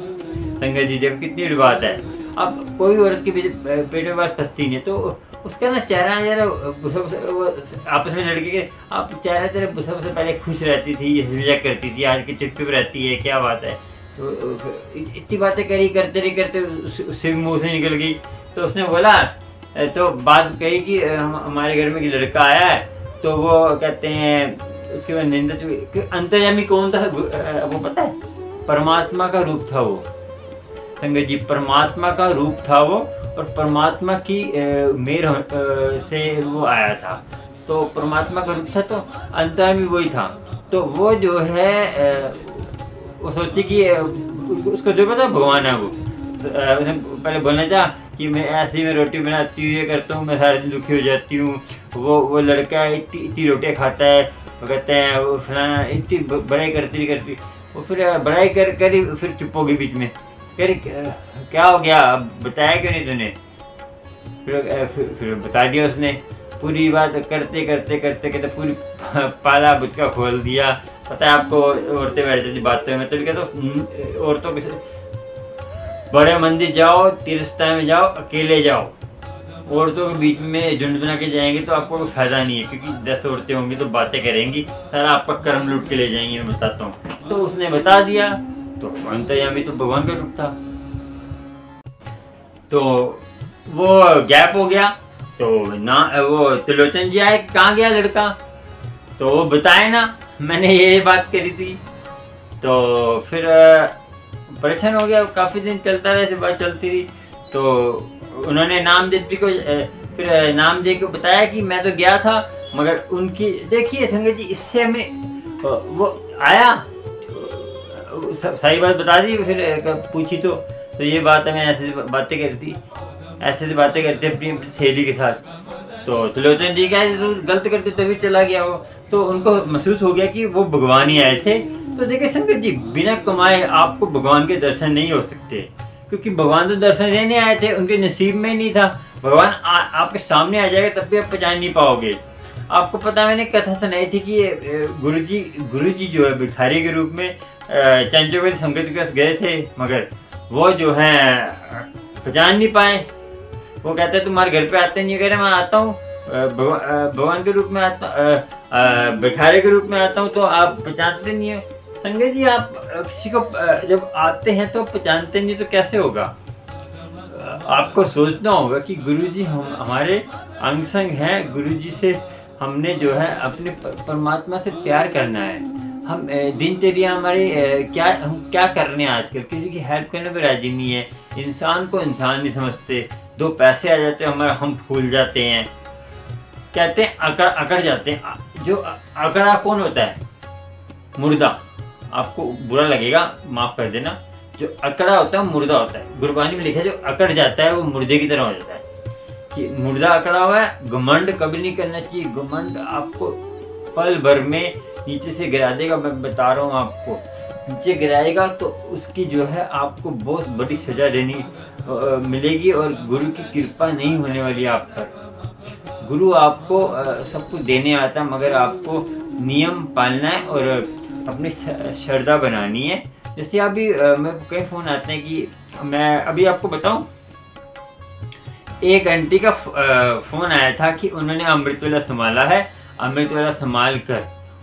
संगत जी देखो कितनी बड़ी बात है। अब कोई औरत के पेट में बात पचती नहीं, तो उसका ना चेहरा जरा आपस में लड़के के आप चेहरा तेरा बुसा पहले खुश रहती थी, मजाक करती थी, आज की चिपचिप रहती है, क्या बात है। तो इतनी बातें करते उससे मुँह से निकल गई। तो उसने बोला, तो बात कही कि हमारे घर में एक लड़का आया है, तो वो कहते हैं उसके बाद निंदा। अंतर्यामी कौन था वो पता है? परमात्मा का रूप था वो संगत जी, परमात्मा का रूप था वो, और परमात्मा की मेर से वो आया था। तो परमात्मा का रूप था, तो अंतर्यामी वही था। तो वो जो है वो सोची कि उसको जो पता भगवान है वो, उसने पहले बोलना था कि मैं ऐसे में रोटी बनाती हूँ, ये करता हूँ, मैं सारे दिन दुखी हो जाती हूँ। वो लड़का इतनी रोटियाँ खाता है, वो कहते हैं वो फलाना, इतनी बड़ाई करती वो फिर बड़ाई कर फिर चुप हो गई बीच में। कह क्या हो गया, बताया क्यों नहीं तूने? फिर बता दिया उसने पूरी बात। करते पूरी पाला बुचका खोल दिया। पता है आपको, औरतें बैठ जाती बातें में, तो कहते औरतों के बड़े मंदिर जाओ, तीर्थस्थान में जाओ, अकेले जाओ, औरतों के बीच में झुंड बना के जाएंगे तो आपको कोई फायदा नहीं है, क्योंकि 10 औरतें होंगी तो बातें करेंगी, सारा आपका कर्म लूट के ले जाएंगी, मैं बताता हूँ। तो उसने बता दिया, तो अंतर्यामी तो भगवान का रूप था। तो वो गैप हो गया, तो ना वो त्रिलोचन जी आए, कहाँ गया लड़का? तो वो बताए ना मैंने ये बात करी थी। तो फिर परेशान हो गया। काफ़ी दिन चलता रहा, ऐसे बात चलती रही। तो उन्होंने नामजद को फिर नाम दे के बताया कि मैं तो गया था, मगर उनकी देखिए संगत जी, इससे हमें वो आया सारी बात बता दी। फिर पूछी तो ये बात है, मैं ऐसे बातें करती, ऐसे बातें करते अपनी सहेली के साथ। तो सुलोचन जी क्या तो गलत करते तभी चला गया वो। तो उनको महसूस हो गया कि वो भगवान ही आए थे। तो देखिए संगत जी, बिना कमाए आपको भगवान के दर्शन नहीं हो सकते, क्योंकि भगवान तो दर्शन देने आए थे, उनके नसीब में ही नहीं था। भगवान आपके सामने आ जाएगा तब भी आप पहचान नहीं पाओगे। आपको पता, मैंने कथा सुनाई थी कि गुरुजी जो है भिखारी के रूप में चंचो के संगत के पास गए थे, मगर वो जो है पहचान नहीं पाए। वो कहते हैं तुम्हारे घर पे आते नहीं, कह रहे मैं आता हूँ भगवान के रूप में आता, भिखारी के रूप में आता हूँ, तो आप पहचानते नहीं हो। संगत जी, आप किसी को जब आते हैं तो पहचानते नहीं तो कैसे होगा? आपको सोचना होगा कि गुरुजी हमारे अंग संग हैं। गुरुजी से हमने जो है अपने परमात्मा से प्यार करना है। हम दिनचर्या हमारी हम क्या कर रहे हैं आजकल? किसी की हेल्प करने पर राजी नहीं है, इंसान को इंसान नहीं समझते। दो पैसे आ जाते हैं हमारे, हम भूल जाते हैं, कहते हैं अकड़ जाते हैं। जो अकड़ा कौन होता है? मुर्दा। आपको बुरा लगेगा, माफ कर देना। जो अकड़ा होता है मुर्दा होता है। गुरबानी में लिखा है जो अकड़ जाता है वो मुर्दे की तरह हो जाता है, कि मुर्दा अकड़ा हुआ है। घमंड कभी नहीं करना चाहिए। घमंड आपको पल भर में नीचे से गिरा देगा। मैं बता रहा हूँ आपको, नीचे गिराएगा तो उसकी जो है आपको बहुत बड़ी सजा देनी मिलेगी, और गुरु की कृपा नहीं होने वाली आप पर। गुरु आपको सब कुछ देने आता है, मगर आपको नियम पालना है और अपनी श्रद्धा बनानी है। जैसे अभी मेरे को कई फ़ोन आते हैं कि मैं अभी आपको बताऊं, एक आंटी का फ़ोन आया था कि उन्होंने अमृतवेला संभाला है। अमृतवेला संभाल कर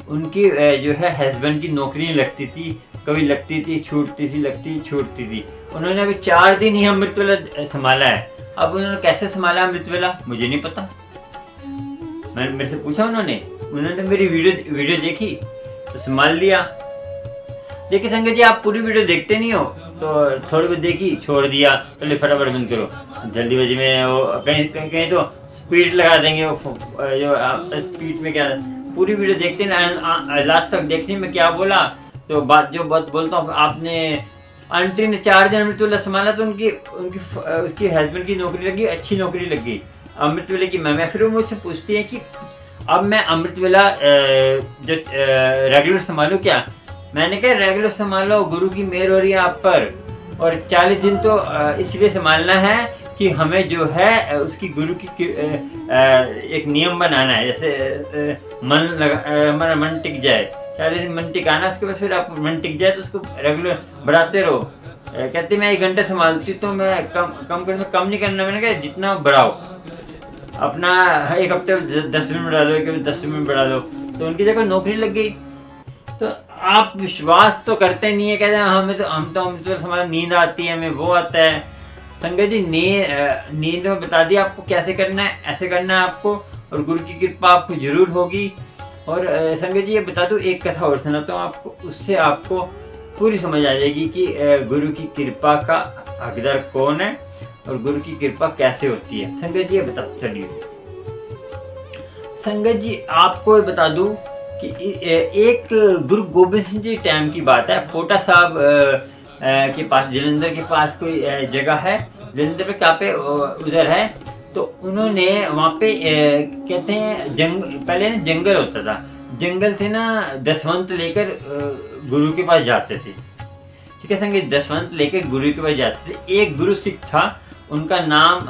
उनकी जो है हस्बैंड की नौकरी नहीं लगती थी, कभी लगती थी छूटती थी, लगती छूटती थी। उन्होंने अभी 4 दिन ही अमृतवेला संभाला है। अब उन्होंने कैसे संभाला अमृतवेला मुझे नहीं पता। मैंने मेरे से पूछा, उन्होंने मेरी वीडियो देखी तो संभाल लिया। देखिए संगत जी, आप पूरी वीडियो देखते नहीं हो तो थोड़ी बहुत देखी, छोड़ दिया, पहले फटाफट बंद करो। जल्दीबाजी में वो कहीं तो स्पीड लगा देंगे। वो जो स्पीड में क्या, पूरी वीडियो देखते ना, लास्ट तक देखते मैं क्या बोला। तो बात बोलता हूँ, आपने आंटी ने 4 दिन अमृतवेला संभाला तो उसकी हस्बैंड की नौकरी लगी, अच्छी नौकरी लगी अमृतवेले की। मैं फिर मुझसे पूछती है कि अब मैं अमृतवेला जो रेगुलर संभालूं क्या? मैंने कहा रेगुलर संभालो, गुरु की मेहर हो रही है आप पर, और 40 दिन तो इसलिए संभालना है कि हमें जो है उसकी गुरु की एक नियम बनाना है। जैसे हमारा मन टिक जाए, 40 दिन मन टिकाना, उसके बाद फिर आप मन टिक जाए तो उसको रेगुलर बढ़ाते रहो। कहते मैं 1 घंटे संभालती तो मैं कम नहीं करना। मैंने कहा जितना बढ़ाओ, अपना 1 हफ्ते 10 मिनट बढ़ा लो, 1 हफ्ते 10 मिनट बढ़ा लो। तो उनकी जगह नौकरी लग गई। तो आप विश्वास तो करते नहीं है, कहते हैं हम तो हमारा नींद आती है, हमें वो आता है। संगत जी, नींद में बता दिया आपको कैसे करना है, ऐसे करना है आपको, और गुरु की कृपा आपको जरूर होगी। और संगत जी, ये बता दूं, एक कथा और सुनाता हूँ आपको, उससे आपको पूरी समझ आ जाएगी कि गुरु की कृपा का हकदार कौन है और गुरु की कृपा कैसे होती है। संगत जी, ये बता चलिए संगत जी, आपको बता दूं कि एक गुरु गोबिंद सिंह जी टाइम की बात है। पोटा साहब के पास, जलंधर के पास कोई जगह है, जलंधर पे क्या पे उधर है। तो उन्होंने वहाँ पे कहते हैं पहले ना जंगल होता था, जंगल थे ना, दसवंत लेकर गुरु के पास जाते थे। ठीक है संगत, दसवंत लेकर गुरु के पास जाते थे। एक गुरु सिख था, उनका नाम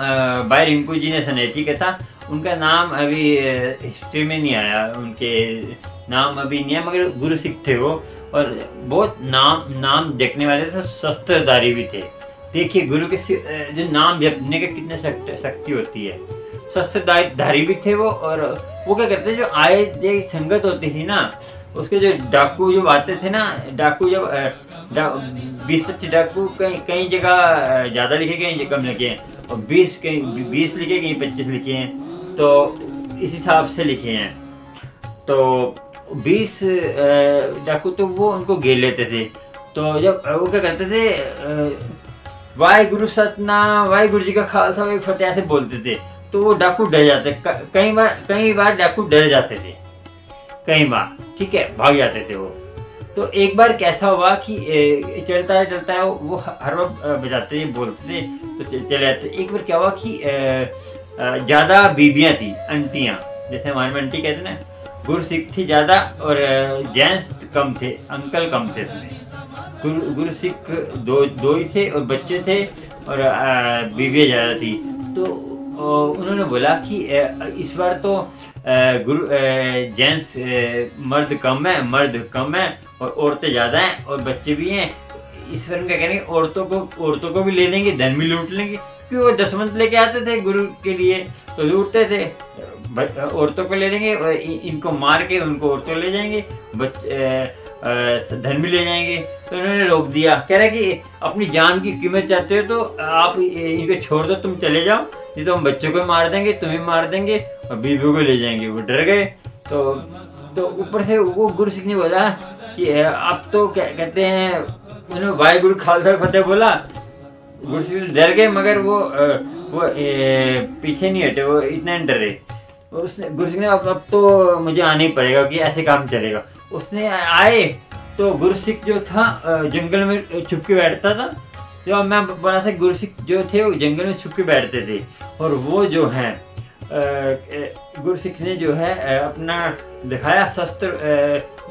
भाई रिंकू जी ने सनेती का था। उनका नाम अभी हिस्ट्री में नहीं आया, उनके नाम अभी नहीं है, मगर गुरु सिख थे वो, और बहुत नाम देखने वाले थे, शस्त्रधारी भी थे। देखिए गुरु के जो नाम जपने के कितने शक्ति होती है। शस्त्रधारी भी थे वो, और वो क्या करते, जो आए जो संगत होती थी ना, उसके जो डाकू जो आते थे ना, डाकू जब 20-25 डाकू कई जगह ज़्यादा लिखे गए, कहीं कम लिखे हैं, और 20 लिखे, कहीं 25 लिखे हैं, तो इस हिसाब से लिखे हैं। तो 20 डाकू तो वो उनको घेर लेते थे, तो जब वो क्या करते थे, वाहिगुरु सतनाम, वाहिगुरु जी का खालसा वाहिगुरू फतेह ऐसे बोलते थे, तो वो डाकू डर जाते। कई बार डाकू डर जाते थे, कई बार, ठीक है, भाग जाते थे वो। तो एक बार कैसा हुआ कि चलता है वो हर वक्त बजाते थे, बोलते थे, तो चले जाते। एक बार क्या हुआ कि ज़्यादा बीबियाँ थी, आंटियाँ, जैसे हमारे में आंटी कहते हैं ना, गुरसिख थी ज़्यादा और जेंट्स कम थे, अंकल कम थे इसमें। गुरसिख दो ही थे और बच्चे थे और बीबियाँ ज़्यादा थी। तो उन्होंने बोला कि इस बार तो जेंट्स मर्द कम है और औरतें ज़्यादा हैं और बच्चे भी हैं। इस बार क्या करेंगे, औरतों को भी ले लेंगे, धन भी लूट लेंगे, क्योंकि वो दसमंत लेके आते थे गुरु के लिए, तो लूटते थे। औरतों को ले लेंगे और इनको मार के उनको औरतों ले जाएंगे, धन भी ले जाएंगे। तो उन्होंने रोक दिया, कह रहे कि अपनी जान की कीमत चाहते हो तो आप इनको छोड़ दो, तुम चले जाओ, नहीं तो हम बच्चों को मार देंगे, तुम्हें मार देंगे और बीवियों को ले जाएंगे। वो डर गए। तो ऊपर से वो गुरसिख ने बोला कि अब तो क्या कहते हैं, उन्होंने वाहिगुरू खालसा फतेह बोला। गुरसिख डर गए, मगर वो पीछे नहीं हटे, वो इतना डरे। उसने गुरसिख ने अब तो मुझे आना ही पड़ेगा कि ऐसे काम चलेगा। उसने आए तो गुरसिख जो था जंगल में छुप के बैठता था। जो मैं बड़ा सा, गुरसिख जो थे वो जंगल में छुप के बैठते थे। और वो जो है गुरसिख ने जो है अपना दिखाया, शस्त्र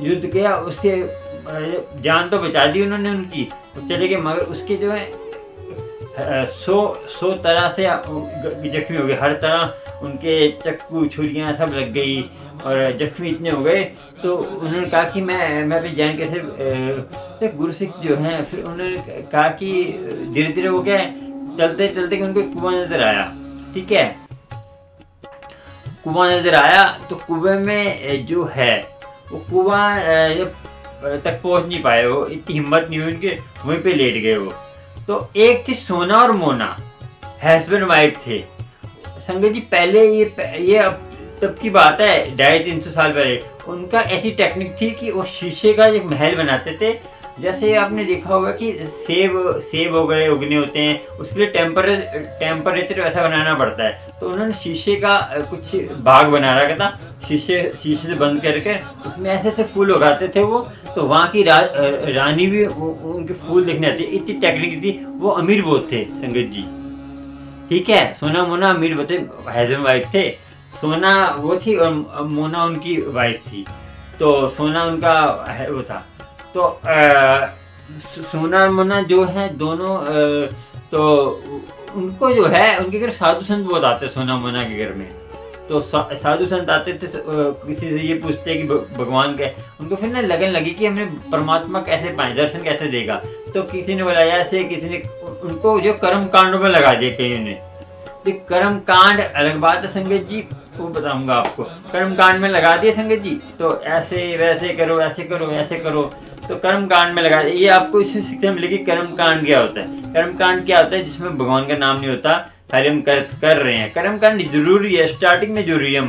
युद्ध किया, उसके जान तो बचा दी उन्होंने उनकी, वो चले गए, मगर उसके जो है 100 तरह से जख्मी हो गए। हर तरह उनके चक्कू छुरियाँ सब लग गई और जख्मी इतने हो गए। तो उन्होंने कहा कि मैं अपनी जान कैसे। गुरसिख जो है फिर उन्होंने कहा कि धीरे धीरे वो क्या है, चलते चलते कि उनको कुआं नजर आया, ठीक है, कुआं नजर आया। तो कुएं में जो है वो कुआं तक पहुंच नहीं पाए, वो इतनी हिम्मत नहीं हुई उनके, वहीं पे लेट गए वो। तो एक थी सोना और मोना, हस्बैंड वाइफ थे। संगत जी पहले ये अब तब की बात है, 250-300 साल पहले उनका ऐसी टेक्निक थी कि वो शीशे का एक महल बनाते थे। जैसे आपने देखा होगा कि सेब हो गए, उगने होते हैं, उसके लिए टेम्परेचर वैसा बनाना पड़ता है। तो उन्होंने शीशे का कुछ बाग बना रखा था, शीशे से बंद करके उसमें ऐसे ऐसे फूल उगाते थे वो। तो वहाँ की रानी भी उनके फूल देखने आती है, इतनी टेक्निक थी। वो अमीर बहुत थे संगत जी, ठीक है। सोना मोना अमीर बहुत थे, हस्बैंड वाइफ थे। सोना वो थी और मोना उनकी वाइफ थी। तो सोना उनका वो था। तो सोना और मोना जो है दोनों, तो उनको जो है उनके घर साधु संत बहुत आते, सोना मोना के घर में। तो साधु संत आते थे, किसी से ये पूछते कि भगवान का, उनको फिर ना लगन लगी कि हमने परमात्मा कैसे पाए, दर्शन कैसे देगा। तो किसी ने बोला ऐसे, किसी ने उनको जो कर्म कांडों में लगा दिया कहीं ने। तो कर्म कांड अलग बात है संगत जी, वो बताऊंगा आपको। कर्म कांड में लगा दिए संगत जी, तो ऐसे वैसे करो, ऐसे करो, ऐसे करो, तो कर्म कांड में लगा दिए। ये आपको इसमें शिक्षा मिलेगी कर्म कांड क्या होता है। कर्म कांड क्या होता है, जिसमें भगवान का नाम नहीं होता, खाली हम कर रहे हैं। कर्म कांड जरूरी है, स्टार्टिंग में जरूरी है,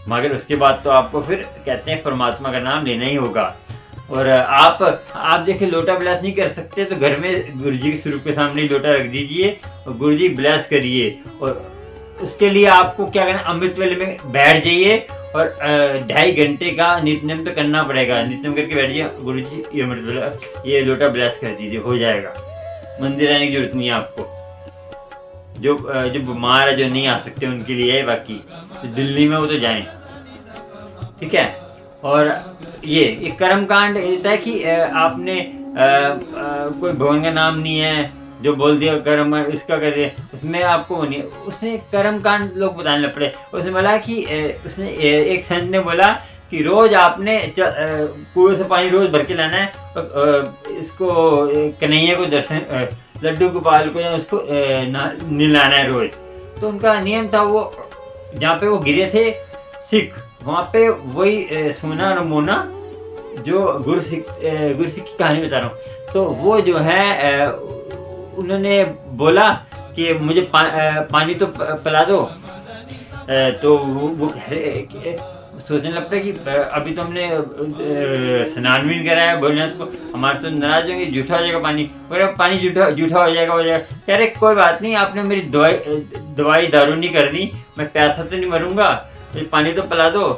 मगर उसके बाद तो आपको फिर कहते हैं परमात्मा का नाम लेना ही होगा। और आप देखिए लोटा ब्लेस नहीं कर सकते तो घर में गुरु जी के स्वरूप के सामने लोटा रख दीजिए और गुरु जी ब्लेस करिए। और उसके लिए आपको क्या करना, अमृत वेले में बैठ जाइए और 2.5 घंटे का नित्यनेम तो करना पड़ेगा। नित्यनेम करके बैठिए, गुरु जी ये अमृत वेला ये लोटा ब्लेस कर दीजिए, हो जाएगा। मंदिर आने की जरूरत नहीं है आपको। जो बीमार है, जो नहीं आ सकते उनके लिए है, बाकी तो दिल्ली में वो तो जाएं, ठीक है। और ये कर्म कांड ऐसा है कि आपने कोई भगवान का नाम नहीं है, जो बोल दिया कर्म इसका कर दिया, उसमें आपको वो नहीं। उसने कर्म कांड लोग बताने लग पड़े। उसने बोला कि उसने एक संत ने बोला कि रोज आपने कुएं से पानी रोज भर के लाना है और इसको कन्हैया को दर्शन, लड्डू गोपाल को या उसको नहलाना है रोज। तो उनका नियम था, वो जहाँ पे वो गिरे थे सिख, वहाँ पे वही सोना और मोना जो गुरसिख की कहानी बता रहा हूँ। तो वो जो है उन्होंने बोला कि मुझे पानी तो पिला दो। तो वो सोचने लगता है कि अभी तो हमने स्नान भी नहीं कराया, बोलना तो हमारे तो नाराज होंगे, जूठा हो जाएगा पानी, और पानी जूठा हो जाएगा। कह रहे कोई बात नहीं, आपने मेरी दवाई दारू नहीं कर दी, मैं प्यासा तो नहीं मरूंगा, तो पानी तो पिला दो।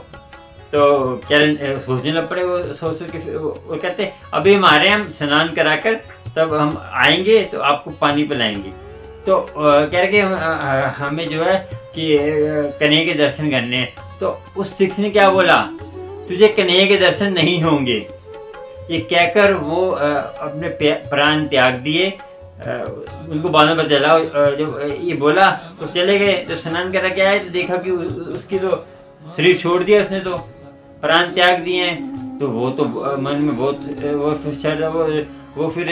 तो क्या सोचने लग पड़े, वो सोच के वो कहते अभी हम आ रहे हैं, हम स्नान करा कर तब हम आएंगे तो आपको पानी पिलाएंगे। तो कह रहे कि हमें जो है कि कन्हैया के दर्शन करने हैं। तो उस सिख ने क्या बोला, तुझे कन्हैया के दर्शन नहीं होंगे, ये कहकर वो अपने प्राण त्याग दिए। उनको बाद में पता चला, जब ये बोला तो चले गए। जब स्नान करा के आए तो देखा कि उसकी तो शरीर छोड़ दिया उसने, तो प्राण त्याग दिए हैं। तो वो तो मन में बहुत वो फिर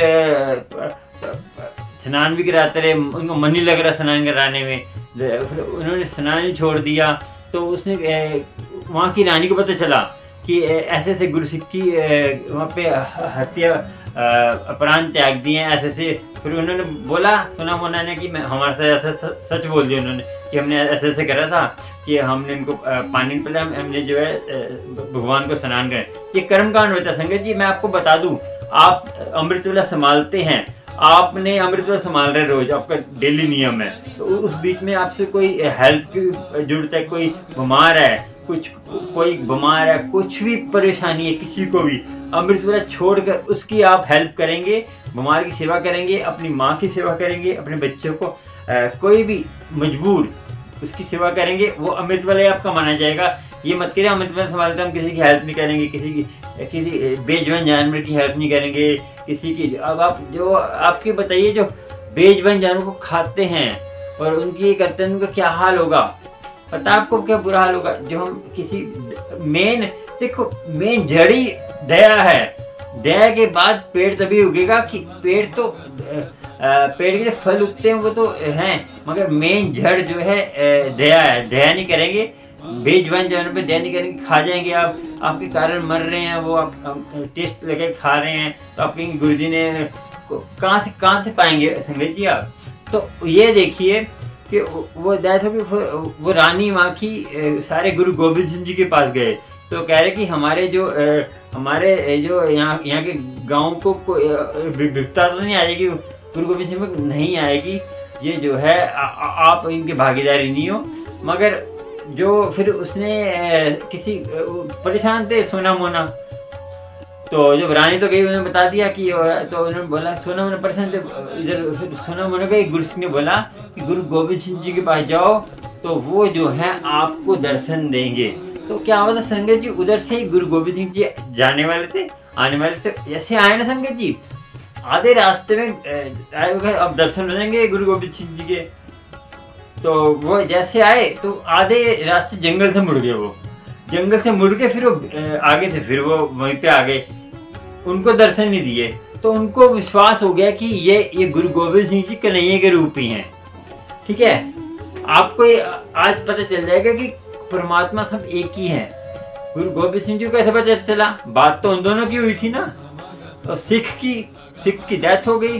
स्नान भी कराते रहे, उनको मन नहीं लग रहा स्नान कराने में, फिर उन्होंने स्नान ही छोड़ दिया। तो उसने वहाँ की रानी को पता चला कि ऐसे ऐसे गुरु सिख की वहाँ पे हत्या प्राण त्याग दिए हैं ऐसे से। फिर उन्होंने बोला, सुना मोना ने कि मैं हमारे साथ ऐसा सच बोल दिया उन्होंने कि हमने ऐसे ऐसे करा था कि हमने इनको पानी पिलाया, हमने जो है भगवान को स्नान करें। ये कर्मकांड होता है संगत जी। मैं आपको बता दूं, आप अमृतवेला संभालते हैं, आपने अमृतवेला संभाल रहे रोज, आपका डेली नियम है, तो उस बीच में आपसे कोई हेल्प की जरूरत है, कोई बीमार है, कोई बीमार है, कुछ भी परेशानी है किसी को भी, अमृतवेला छोड़कर उसकी आप हेल्प करेंगे, बीमार की सेवा करेंगे, अपनी माँ की सेवा करेंगे, अपने बच्चों को कोई भी मजबूर उसकी सेवा करेंगे, वो अमृतवेला आपका माना जाएगा। ये मत करिए अमृतवेला संभालते हम किसी की हेल्प नहीं करेंगे, किसी बेजुबान जानवर की हेल्प नहीं करेंगे, किसी की। अब आप जो आपके बताइए, जो बेजुबान जानवर को खाते हैं और उनकी करते हैं, उनका क्या हाल होगा, पता आपको क्या बुरा हाल होगा। जो हम किसी मेन जड़ी दया है, दया के बाद पेड़ तभी उगेगा कि पेड़ तो पेड़ के जो फल उगते हैं वो तो हैं, मगर मेन जड़ जो है दया है। दया नहीं करेंगे, बेजुबान जानवर पे दया नहीं करेंगे, खा जाएंगे आप, आपके कारण मर रहे हैं वो, आप टेस्ट लगे खा रहे हैं, तो आपके गुरुजी ने कहाँ से पाएंगे संगत जी आप। तो ये देखिए कि वो दैट हो कि वो रानी माँ की सारे गुरु गोविंद सिंह जी के पास गए, तो कह रहे कि हमारे जो यहाँ के गाँव को विविधता तो नहीं आएगी, गुरु गोविंद सिंह में नहीं आएगी, ये जो है आप इनकी भागीदारी नहीं हो। मगर जो फिर उसने किसी परेशान थे सोना मोना, तो जब रानी तो गई उन्होंने बता दिया कि, तो उन्होंने बोला सोना मोना परेशान थे, इधर फिर सोना मोना का गुरु सिंह ने बोला कि गुरु गोविंद सिंह जी के पास जाओ, तो वो जो है आपको दर्शन देंगे। तो क्या हुआ था संगत जी, उधर से ही गुरु गोविंद सिंह जी जाने वाले थे, आने वाले थे, ऐसे आए ना संगत जी, आधे रास्ते में अब दर्शन हो जाएंगे गुरु गोविंद सिंह जी के। तो वो जैसे आए तो आधे रास्ते जंगल से मुड़ गए, वो जंगल से मुड़ के फिर वो आगे से फिर वो वहीं पे आ गए, उनको दर्शन नहीं दिए। तो उनको विश्वास हो गया कि ये गुरु गोविंद सिंह जी कन्हैया के रूप ही हैं। ठीक है, आपको आज पता चल जाएगा कि परमात्मा सब एक ही है। गुरु गोविंद सिंह जी को कैसे पता चला, बात तो उन दोनों की हुई थी ना, तो सिख की डेथ हो गई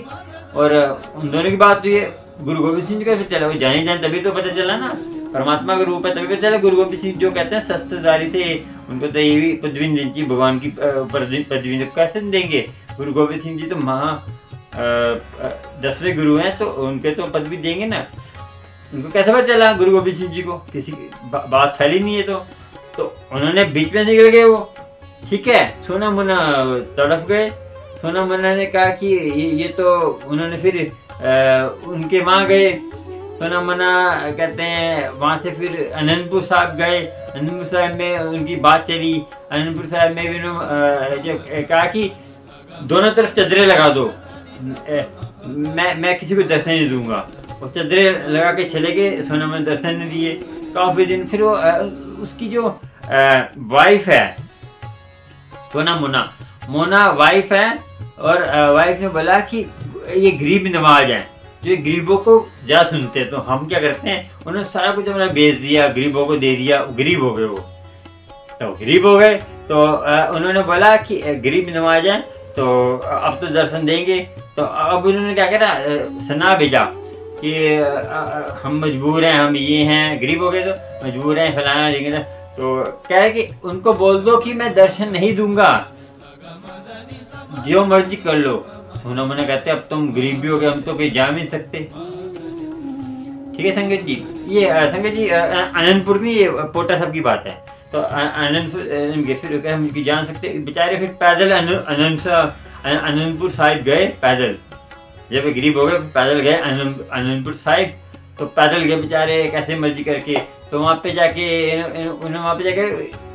और उन दोनों की बात हुई है। गुरु गोविंद सिंह जी कैसे चला, वो जाने तभी तो पता चला ना, परमात्मा का रूप है तभी पता चला। गुरु गोविंद सिंह जो कहते हैं शस्त्रधारी थे, उनको तो ये भी पदवी नहीं दी, भगवान की पदवी कैसे देंगे। गुरु गोविंद सिंह जी तो 10वें गुरु हैं, तो उनके तो पदवी देंगे ना। उनको कैसे पता चला गुरु गोविंद सिंह जी को, किसी की बात फैली नहीं है। तो उन्होंने बीच में निकल गए वो, ठीक है। सोना मुन्ना तड़प गए। सोना मुन्ना ने कहा कि ये तो, उन्होंने फिर उनके वहाँ गए। सोना मुन्ना कहते हैं वहाँ से फिर अनंतपुर साहब गए। अनंतपुर साहब में उनकी बात चली। अनंतपुर साहब में भी उन्होंने कहा कि दोनों तरफ चदरें लगा दो, मैं किसी को दर्शन नहीं दूंगा। और चदरें लगा के चले गए, सोना मुन्ना दर्शन नहीं दिए काफी दिन। फिर वो उसकी जो वाइफ है सोना मोना वाइफ है, और वाइफ ने बोला कि ये गरीब नवाज है, जो गरीबों को जा सुनते हैं। तो हम क्या करते हैं, उन्होंने सारा कुछ हमारा बेच दिया, गरीबों को दे दिया, गरीब हो गए वो। तो गरीब हो गए तो उन्होंने बोला कि गरीब नवाज है, तो अब तो दर्शन देंगे। तो अब उन्होंने क्या करा, सना भेजा कि हम मजबूर हैं, हम ये हैं, गरीब हो गए तो मजबूर हैं, फलाना देंगे। तो कह रहे कि उनको बोल दो कि मैं दर्शन नहीं दूंगा, जो मर्जी कर लो। सोना मोना कहते अब तुम गरीब भी हो गए, हम तो कहीं जा नहीं सकते। ठीक है संगत जी, ये संगत जी आनंदपुर में ये पोटा साहब की बात है। तो आनंदपुर फिर हम जान सकते बेचारे, फिर पैदल आनंदपुर साहिब गए पैदल। जब गरीब हो गए पैदल गए आनंदपुर साहिब, तो पैदल गए बेचारे कैसे मर्जी करके। तो वहाँ पे जाके उन्होंने वहाँ पे जाके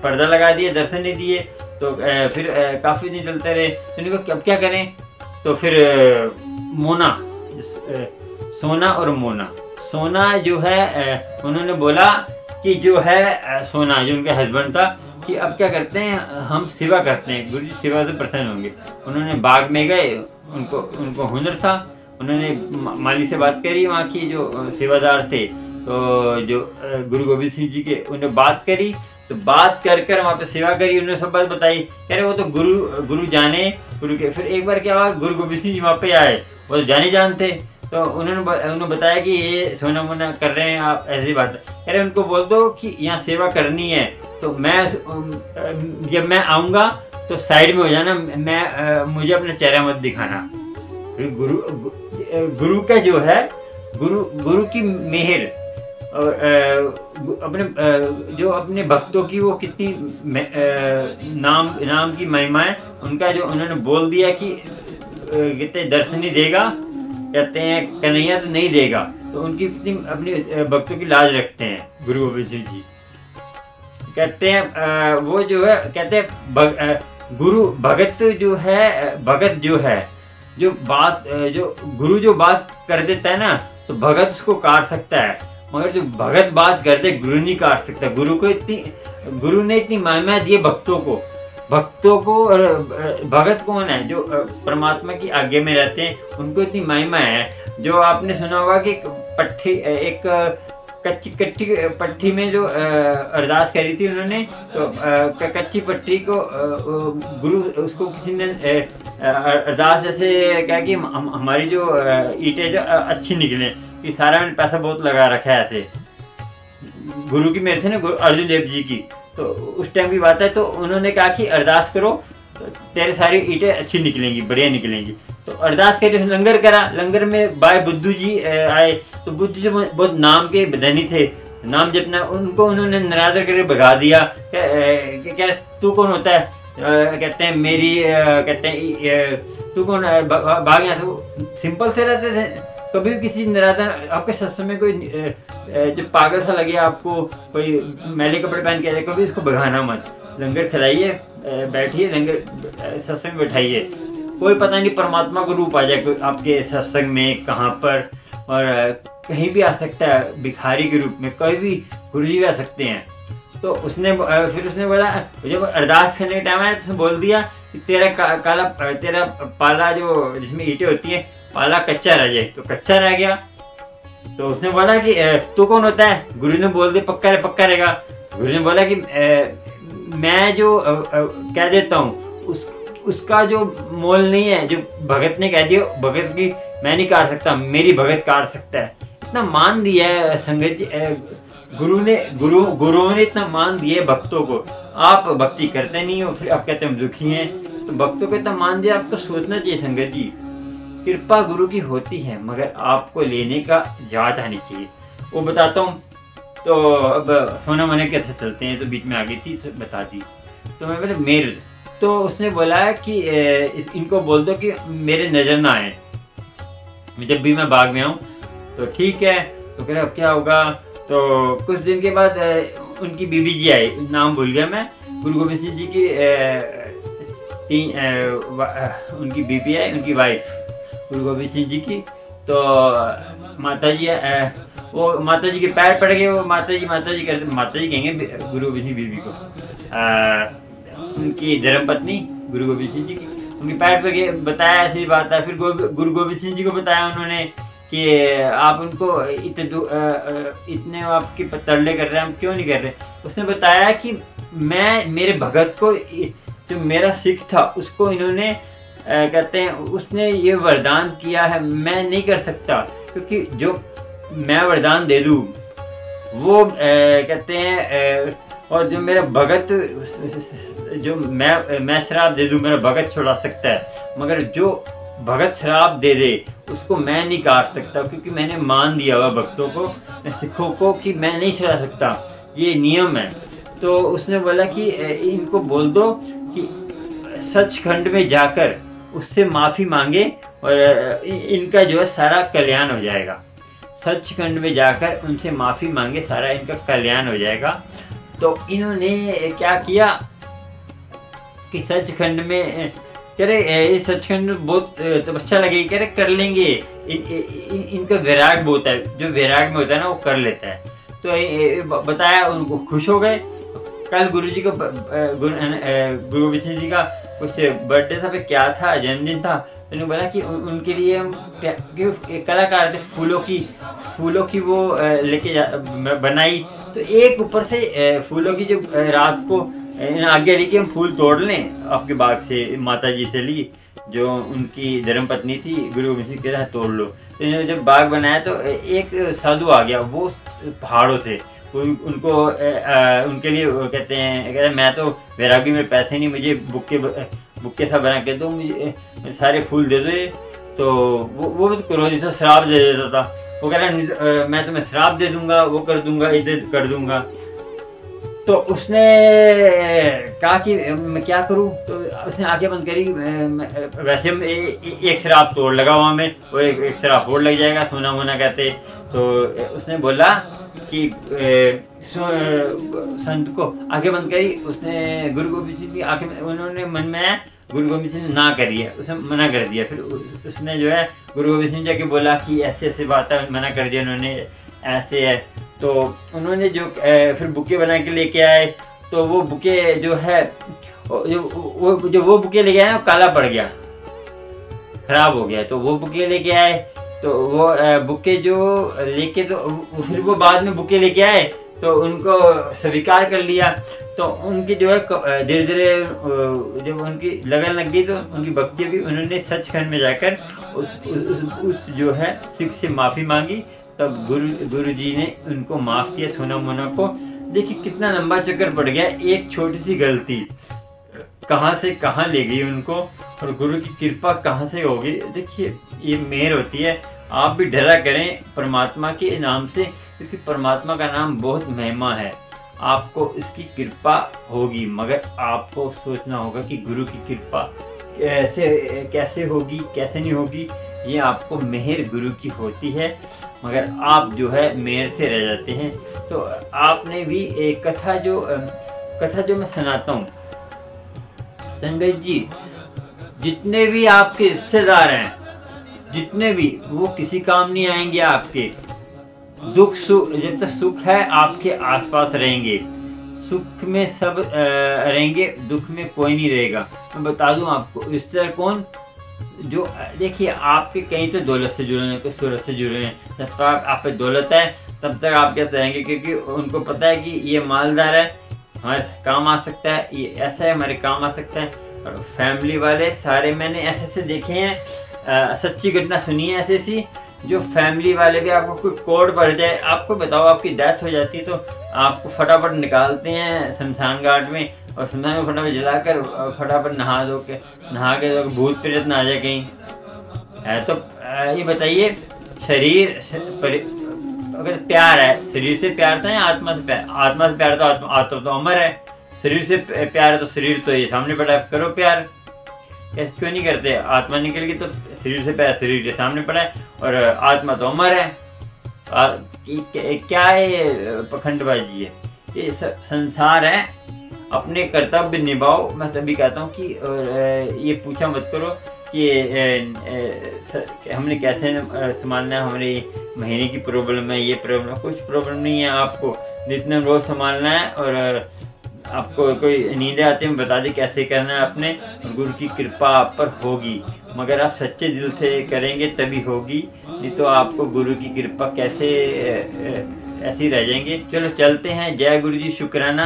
पर्दा लगा दिया, दर्शन नहीं दिए। तो फिर काफ़ी दिन चलते रहे। तो उनको अब क्या करें, तो फिर मोना, सोना और मोना, सोना जो है उन्होंने बोला कि जो है सोना जो उनका हस्बैंड था कि अब क्या करते हैं, हम सेवा करते हैं, गुरु जी सेवा से प्रसन्न होंगे। उन्होंने बाग में गए, उनको हुनर था, उन्होंने माली से बात करी, वहाँ की जो सेवादार थे, तो जो गुरु गोविंद सिंह जी के, उन्हें बात करी। तो बात कर वहाँ पे सेवा करी, उन्होंने सब बात बताई। कह रहे वो तो गुरु जाने गुरु के। फिर एक बार क्या हुआ, गुरु गोविंद सिंह जी वहाँ पे आए, वो तो जाने जानते। तो उन्होंने बताया कि ये सोना मोना कर रहे हैं आप, ऐसी बात है। कह रहे उनको बोल दो कि यहाँ सेवा करनी है, तो मैं जब मैं आऊँगा तो साइड में हो जाना, मुझे अपना चेहरा मत दिखाना। गुरु का जो है, गुरु की मेहर और अपने भक्तों की वो कितनी नाम की महिमा है उनका, जो उन्होंने बोल दिया कि कहते दर्शन नहीं देगा, कहते हैं कन्हैया तो नहीं देगा। तो उनकी कितनी अपनी भक्तों की लाज रखते हैं गुरु गोविंद सिंह जी। कहते हैं वो जो है, कहते हैं गुरु भगत जो है जो बात जो गुरु जो बात कर देता है ना, तो भगत उसको काट सकता है, मगर जो भगत बात करते गुरु नहीं काट सकता। गुरु ने इतनी महिमा दी है भक्तों को। और भगत कौन है, जो परमात्मा की आज्ञा में रहते हैं, उनको इतनी महिमा है। जो आपने सुना होगा कि एक कच्ची पट्टी में जो अरदास करी थी उन्होंने, तो कच्ची पट्टी को गुरु उसको किसी ने अरदास जैसे कहा कि हमारी जो ईंटें जो अच्छी निकले, कि सारा मैंने पैसा बहुत लगा रखा है ऐसे। गुरु की मेरे थे ना अर्जुन देव जी की, तो उस टाइम की बात है। तो उन्होंने कहा कि अरदास करो तो तेरे सारी ईंटें अच्छी निकलेंगी, बढ़िया निकलेंगी। तो अरदास करके लंगर करा। लंगर में भाई बुद्धू जी आए। तो बुद्धू जी बहुत नाम के धनी थे, नाम जपना, उनको उन्होंने नाराज करके भगा दिया। क्या तू कौन होता है, कहते हैं मेरी, कहते हैं तू कौन, भाग यहाँ से। सिंपल से रहते थे। कभी भी किसी निराधन आपके सत्संग में कोई जो पागल सा लगे, आपको कोई मैले कपड़े पहन के, कभी इसको भगाना मत। लंगर खिलाइए, बैठिए, लंगर सत्संग में बैठाइए। कोई पता नहीं परमात्मा को रूप आ जाए आपके सत्संग में, कहाँ पर, और कहीं भी आ सकता है, भिखारी के रूप में, कोई भी गुरु जी भी आ सकते हैं। तो फिर उसने बोला, जब अरदास करने का टाइम आया तो उसने बोल दिया कि तेरा पाला जो जिसमें ईंटें होती हैं, पाला कच्चा रह जाए। तो कच्चा रह गया। तो उसने बोला कि तू कौन होता है। गुरु ने बोल दिया पक्का रहेगा। गुरु ने बोला कि मैं जो कह देता हूँ उसका जो मोल नहीं है, जो भगत ने कह दिया, भगत की मैं नहीं काट सकता, मेरी भगत काट सकता है। इतना मान दिया है संगत जी, गुरुओं ने इतना मान दिया है भक्तों को। आप भक्ति करते नहीं हो, फिर आप कहते हैं हम दुखी हैं। तो भक्तों को इतना मान दिया, आपको सोचना चाहिए संगत जी, कृपा गुरु की होती है, मगर आपको लेने का जांच आनी चाहिए। वो बताता हूँ। तो अब सोना मने कैसे चलते हैं, तो बीच में आ गई थी तो बता दी। तो मैं बोले मेरे, तो उसने बोला कि इनको बोल दो कि मेरे नज़र ना आए जब भी मैं बाग में आऊँ। तो ठीक है। तो कह रहा अब क्या होगा। तो कुछ दिन के बाद उनकी बीबी जी आई, नाम भूल गया मैं, गुरु गोविंद सिंह जी की उनकी बीबी आई, उनकी वाइफ गुरु गोविंद सिंह जी की। तो माता जी वो माता जी के पैर पड़ गए। वो माता जी करते, माता जी कहेंगे गुरु गोविंद सिंह बीबी को, उनकी धर्मपत्नी गुरु गोविंद सिंह जी की, उनके पैर पड़ गए। बताया ऐसी बात है। फिर गुरु गोविंद सिंह जी को बताया उन्होंने कि आप उनको इतने आपके तरले कर रहे हैं, हम क्यों नहीं कर रहे। उसने बताया कि मेरे भगत को, जो मेरा सिख था, उसको इन्होंने कहते हैं उसने ये वरदान किया है, मैं नहीं कर सकता, क्योंकि जो मैं वरदान दे दूँ वो कहते हैं और जो मेरा भगत, जो मैं श्राप दे दूं मेरा भगत छुड़ा सकता है, मगर जो भगत श्राप दे दे उसको मैं नहीं काट सकता, क्योंकि मैंने मान दिया हुआ भक्तों को, सिखों को, कि मैं नहीं छुड़ा सकता, ये नियम है। तो उसने बोला कि इनको बोल दो कि सचखंड में जाकर उससे माफ़ी मांगे और इनका जो है सारा कल्याण हो जाएगा। सचखंड में जाकर उनसे माफ़ी मांगे, सारा इनका कल्याण हो जाएगा। तो इन्होंने क्या किया कि सचखंड में कह रहे ये सचखंड बहुत तो अच्छा लगेगा, कह रहे कर लेंगे, इनका वैराग बहुत है, जो वैराग में होता है ना वो कर लेता है। तो बताया, उनको खुश हो गए। कल गुरुजी को गुरु गोविंद सिंह जी का कुछ बर्थडे था, पे क्या था, जन्मदिन था, तो उन्होंने बोला कि उनके लिए हम कलाकार थे, फूलों की वो लेके बनाई। तो एक ऊपर से फूलों की जो रात को आज्ञा दी कि हम फूल तोड़ लें आपके बाग से, माता जी से ली, जो उनकी धर्मपत्नी थी, गुरु गोविंद सिंह के साथ तोड़ लो। तो इन्होंने जब बाग बनाया तो एक साधु आ गया, वो पहाड़ों से, उनको उनके लिए कहते हैं मैं तो वैरागी में पैसे नहीं, मुझे बुक्के सा बना के दो, मुझे सारे फूल दे दो। तो वो भी क्रोधी से श्राप दे देता था। वो कह रहा मैं तुम्हें श्राप दे दूंगा, वो कर दूंगा, इधर कर दूंगा। तो उसने कहा कि मैं क्या करूं, तो उसने आंखें बंद करी। वैसे एक श्राप तोड़ लगा वहाँ में, और एक श्राप और लग जाएगा, सोना मोना कहते। तो उसने बोला कि संत को आंखें बंद करी। उसने गुरु गोविंद सिंह की आंखें, उन्होंने मन में गुरु गोविंद सिंह ने ना करी है, उसने मना कर दिया। फिर उसने जो है गुरु गोविंद सिंह जाके बोला कि ऐसे ऐसे बात है, मना कर दिया उन्होंने, ऐसे है। तो उन्होंने जो फिर बुके बना के लेके आए। तो वो बुके जो है वो बुके लेके आए, काला पड़ गया, खराब हो गया। तो वो बुके लेके आए। तो वो बुके जो लेके, तो फिर वो बाद में बुके लेके आए तो उनको स्वीकार कर लिया। तो उनकी जो है धीरे धीरे जब उनकी लगन लग गई, तो उनकी भक्ति भी, उन्होंने सचखंड में जाकर उस जो है सिख से माफ़ी मांगी। तब गुरु जी ने उनको माफ़ किया, सोना मोना को। देखिए कितना लंबा चक्कर पड़ गया, एक छोटी सी गलती कहाँ से कहाँ ले गई उनको, और गुरु की कृपा कहाँ से होगी। देखिए ये मेहर होती है। आप भी डरा करें परमात्मा के नाम से, क्योंकि परमात्मा का नाम बहुत महिमा है। आपको इसकी कृपा होगी, मगर आपको सोचना होगा कि गुरु की कृपा कैसे होगी, कैसे नहीं होगी। ये आपको मेहर गुरु की होती है, मगर आप जो है मेहर से रह जाते हैं। तो आपने भी एक कथा जो मैं सुनाता हूँ, संगत जी, जितने भी आपके रिश्तेदार हैं, जितने भी, वो किसी काम नहीं आएंगे आपके। दुख सुख, जब तक सुख है आपके आसपास रहेंगे, सुख में सब रहेंगे, दुख में कोई नहीं रहेगा। मैं बता दूं आपको, रिश्तेदार कौन, जो देखिए आपके कहीं तो दौलत से जुड़े हैं, तो शोहरत से जुड़े हैं। जब तक आप पे दौलत है तब तक आप क्या रहेंगे, क्योंकि उनको पता है कि ये मालदार है, हमारे काम आ सकता है, ये ऐसा है, हमारे काम आ सकता है। और फैमिली वाले सारे मैंने ऐसे देखे हैं, सच्ची घटना सुनी है ऐसी, जो फैमिली वाले भी, आपको कोई कोड बढ़ जाए, आपको बताओ आपकी डेथ हो जाती है, तो आपको फटाफट निकालते हैं शमशान घाट में, और शमशान में फटाफट जलाकर फटाफट नहा के भूत प्रेत ना आ जाए कहीं है। तो ये बताइए, शरीर अगर प्यार है, शरीर से प्यार था या आत्मा से प्यार? आत्मा से प्यार तो आत्मा तो अमर है, शरीर से प्यार है तो शरीर तो ये सामने पड़ा, करो प्यार। कैसे क्यों नहीं करते? आत्मा निकल गई तो शरीर से प्यार, शरीर के सामने पड़ा है, और आत्मा तो अमर है। क्या है ये पखंडबाजी है? ये संसार है, अपने कर्तव्य निभाओ। मैं तभी कहता हूँ कि ये पूछा मत करो कि हमने कैसे संभालना है, हमारे महीने की प्रॉब्लम है, ये प्रॉब्लम, कुछ प्रॉब्लम नहीं है। आपको जितना रोज संभालना है, और आपको कोई नींद आती है बता दी कैसे करना है अपने, गुरु की कृपा आप पर होगी। मगर आप सच्चे दिल से करेंगे तभी होगी, नहीं तो आपको गुरु की कृपा कैसे ऐसे ही रह जाएंगे। चलो चलते हैं, जय गुरु जी, शुक्राना।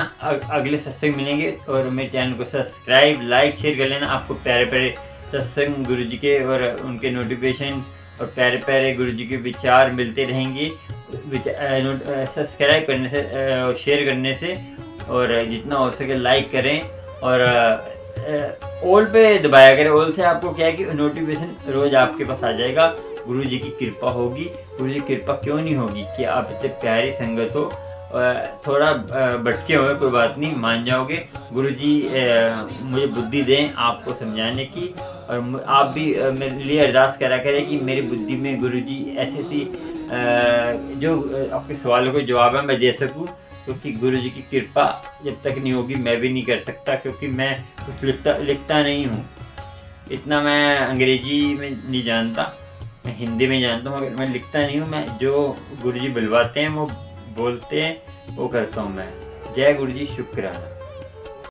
अगले सत्संग मिलेंगे, और मेरे चैनल को सब्सक्राइब, लाइक, शेयर कर लेना। आपको प्यारे प्यारे सत्संग गुरु जी के और उनके नोटिफिकेशन और प्यारे प्यारे गुरु जी के विचार मिलते रहेंगे। सब्सक्राइब करने से और शेयर करने से और जितना हो सके लाइक करें और ऑल पे दबाया करें। ऑल से आपको क्या है कि नोटिफिकेशन रोज आपके पास आ जाएगा। गुरु जी की कृपा होगी। गुरु जी की कृपा क्यों नहीं होगी कि आप इतने प्यारी संगत हो। थोड़ा भटके हुए कोई बात नहीं, मान जाओगे। गुरु जी मुझे बुद्धि दें आपको समझाने की, और आप भी मेरे लिए अरदास करा करें कि मेरी बुद्धि में गुरु जी ऐसी जो आपके सवालों के जवाब है मैं दे सकूं, क्योंकि गुरु जी की कृपा जब तक नहीं होगी मैं भी नहीं कर सकता, क्योंकि मैं कुछ लिखता नहीं हूँ। इतना मैं अंग्रेजी में नहीं जानता, मैं हिंदी में जानता हूँ, मगर मैं लिखता नहीं हूँ। मैं जो गुरु जी बुलवाते हैं वो बोलते हैं वो करता हूँ मैं। जय गुरु जी, शुक्राना।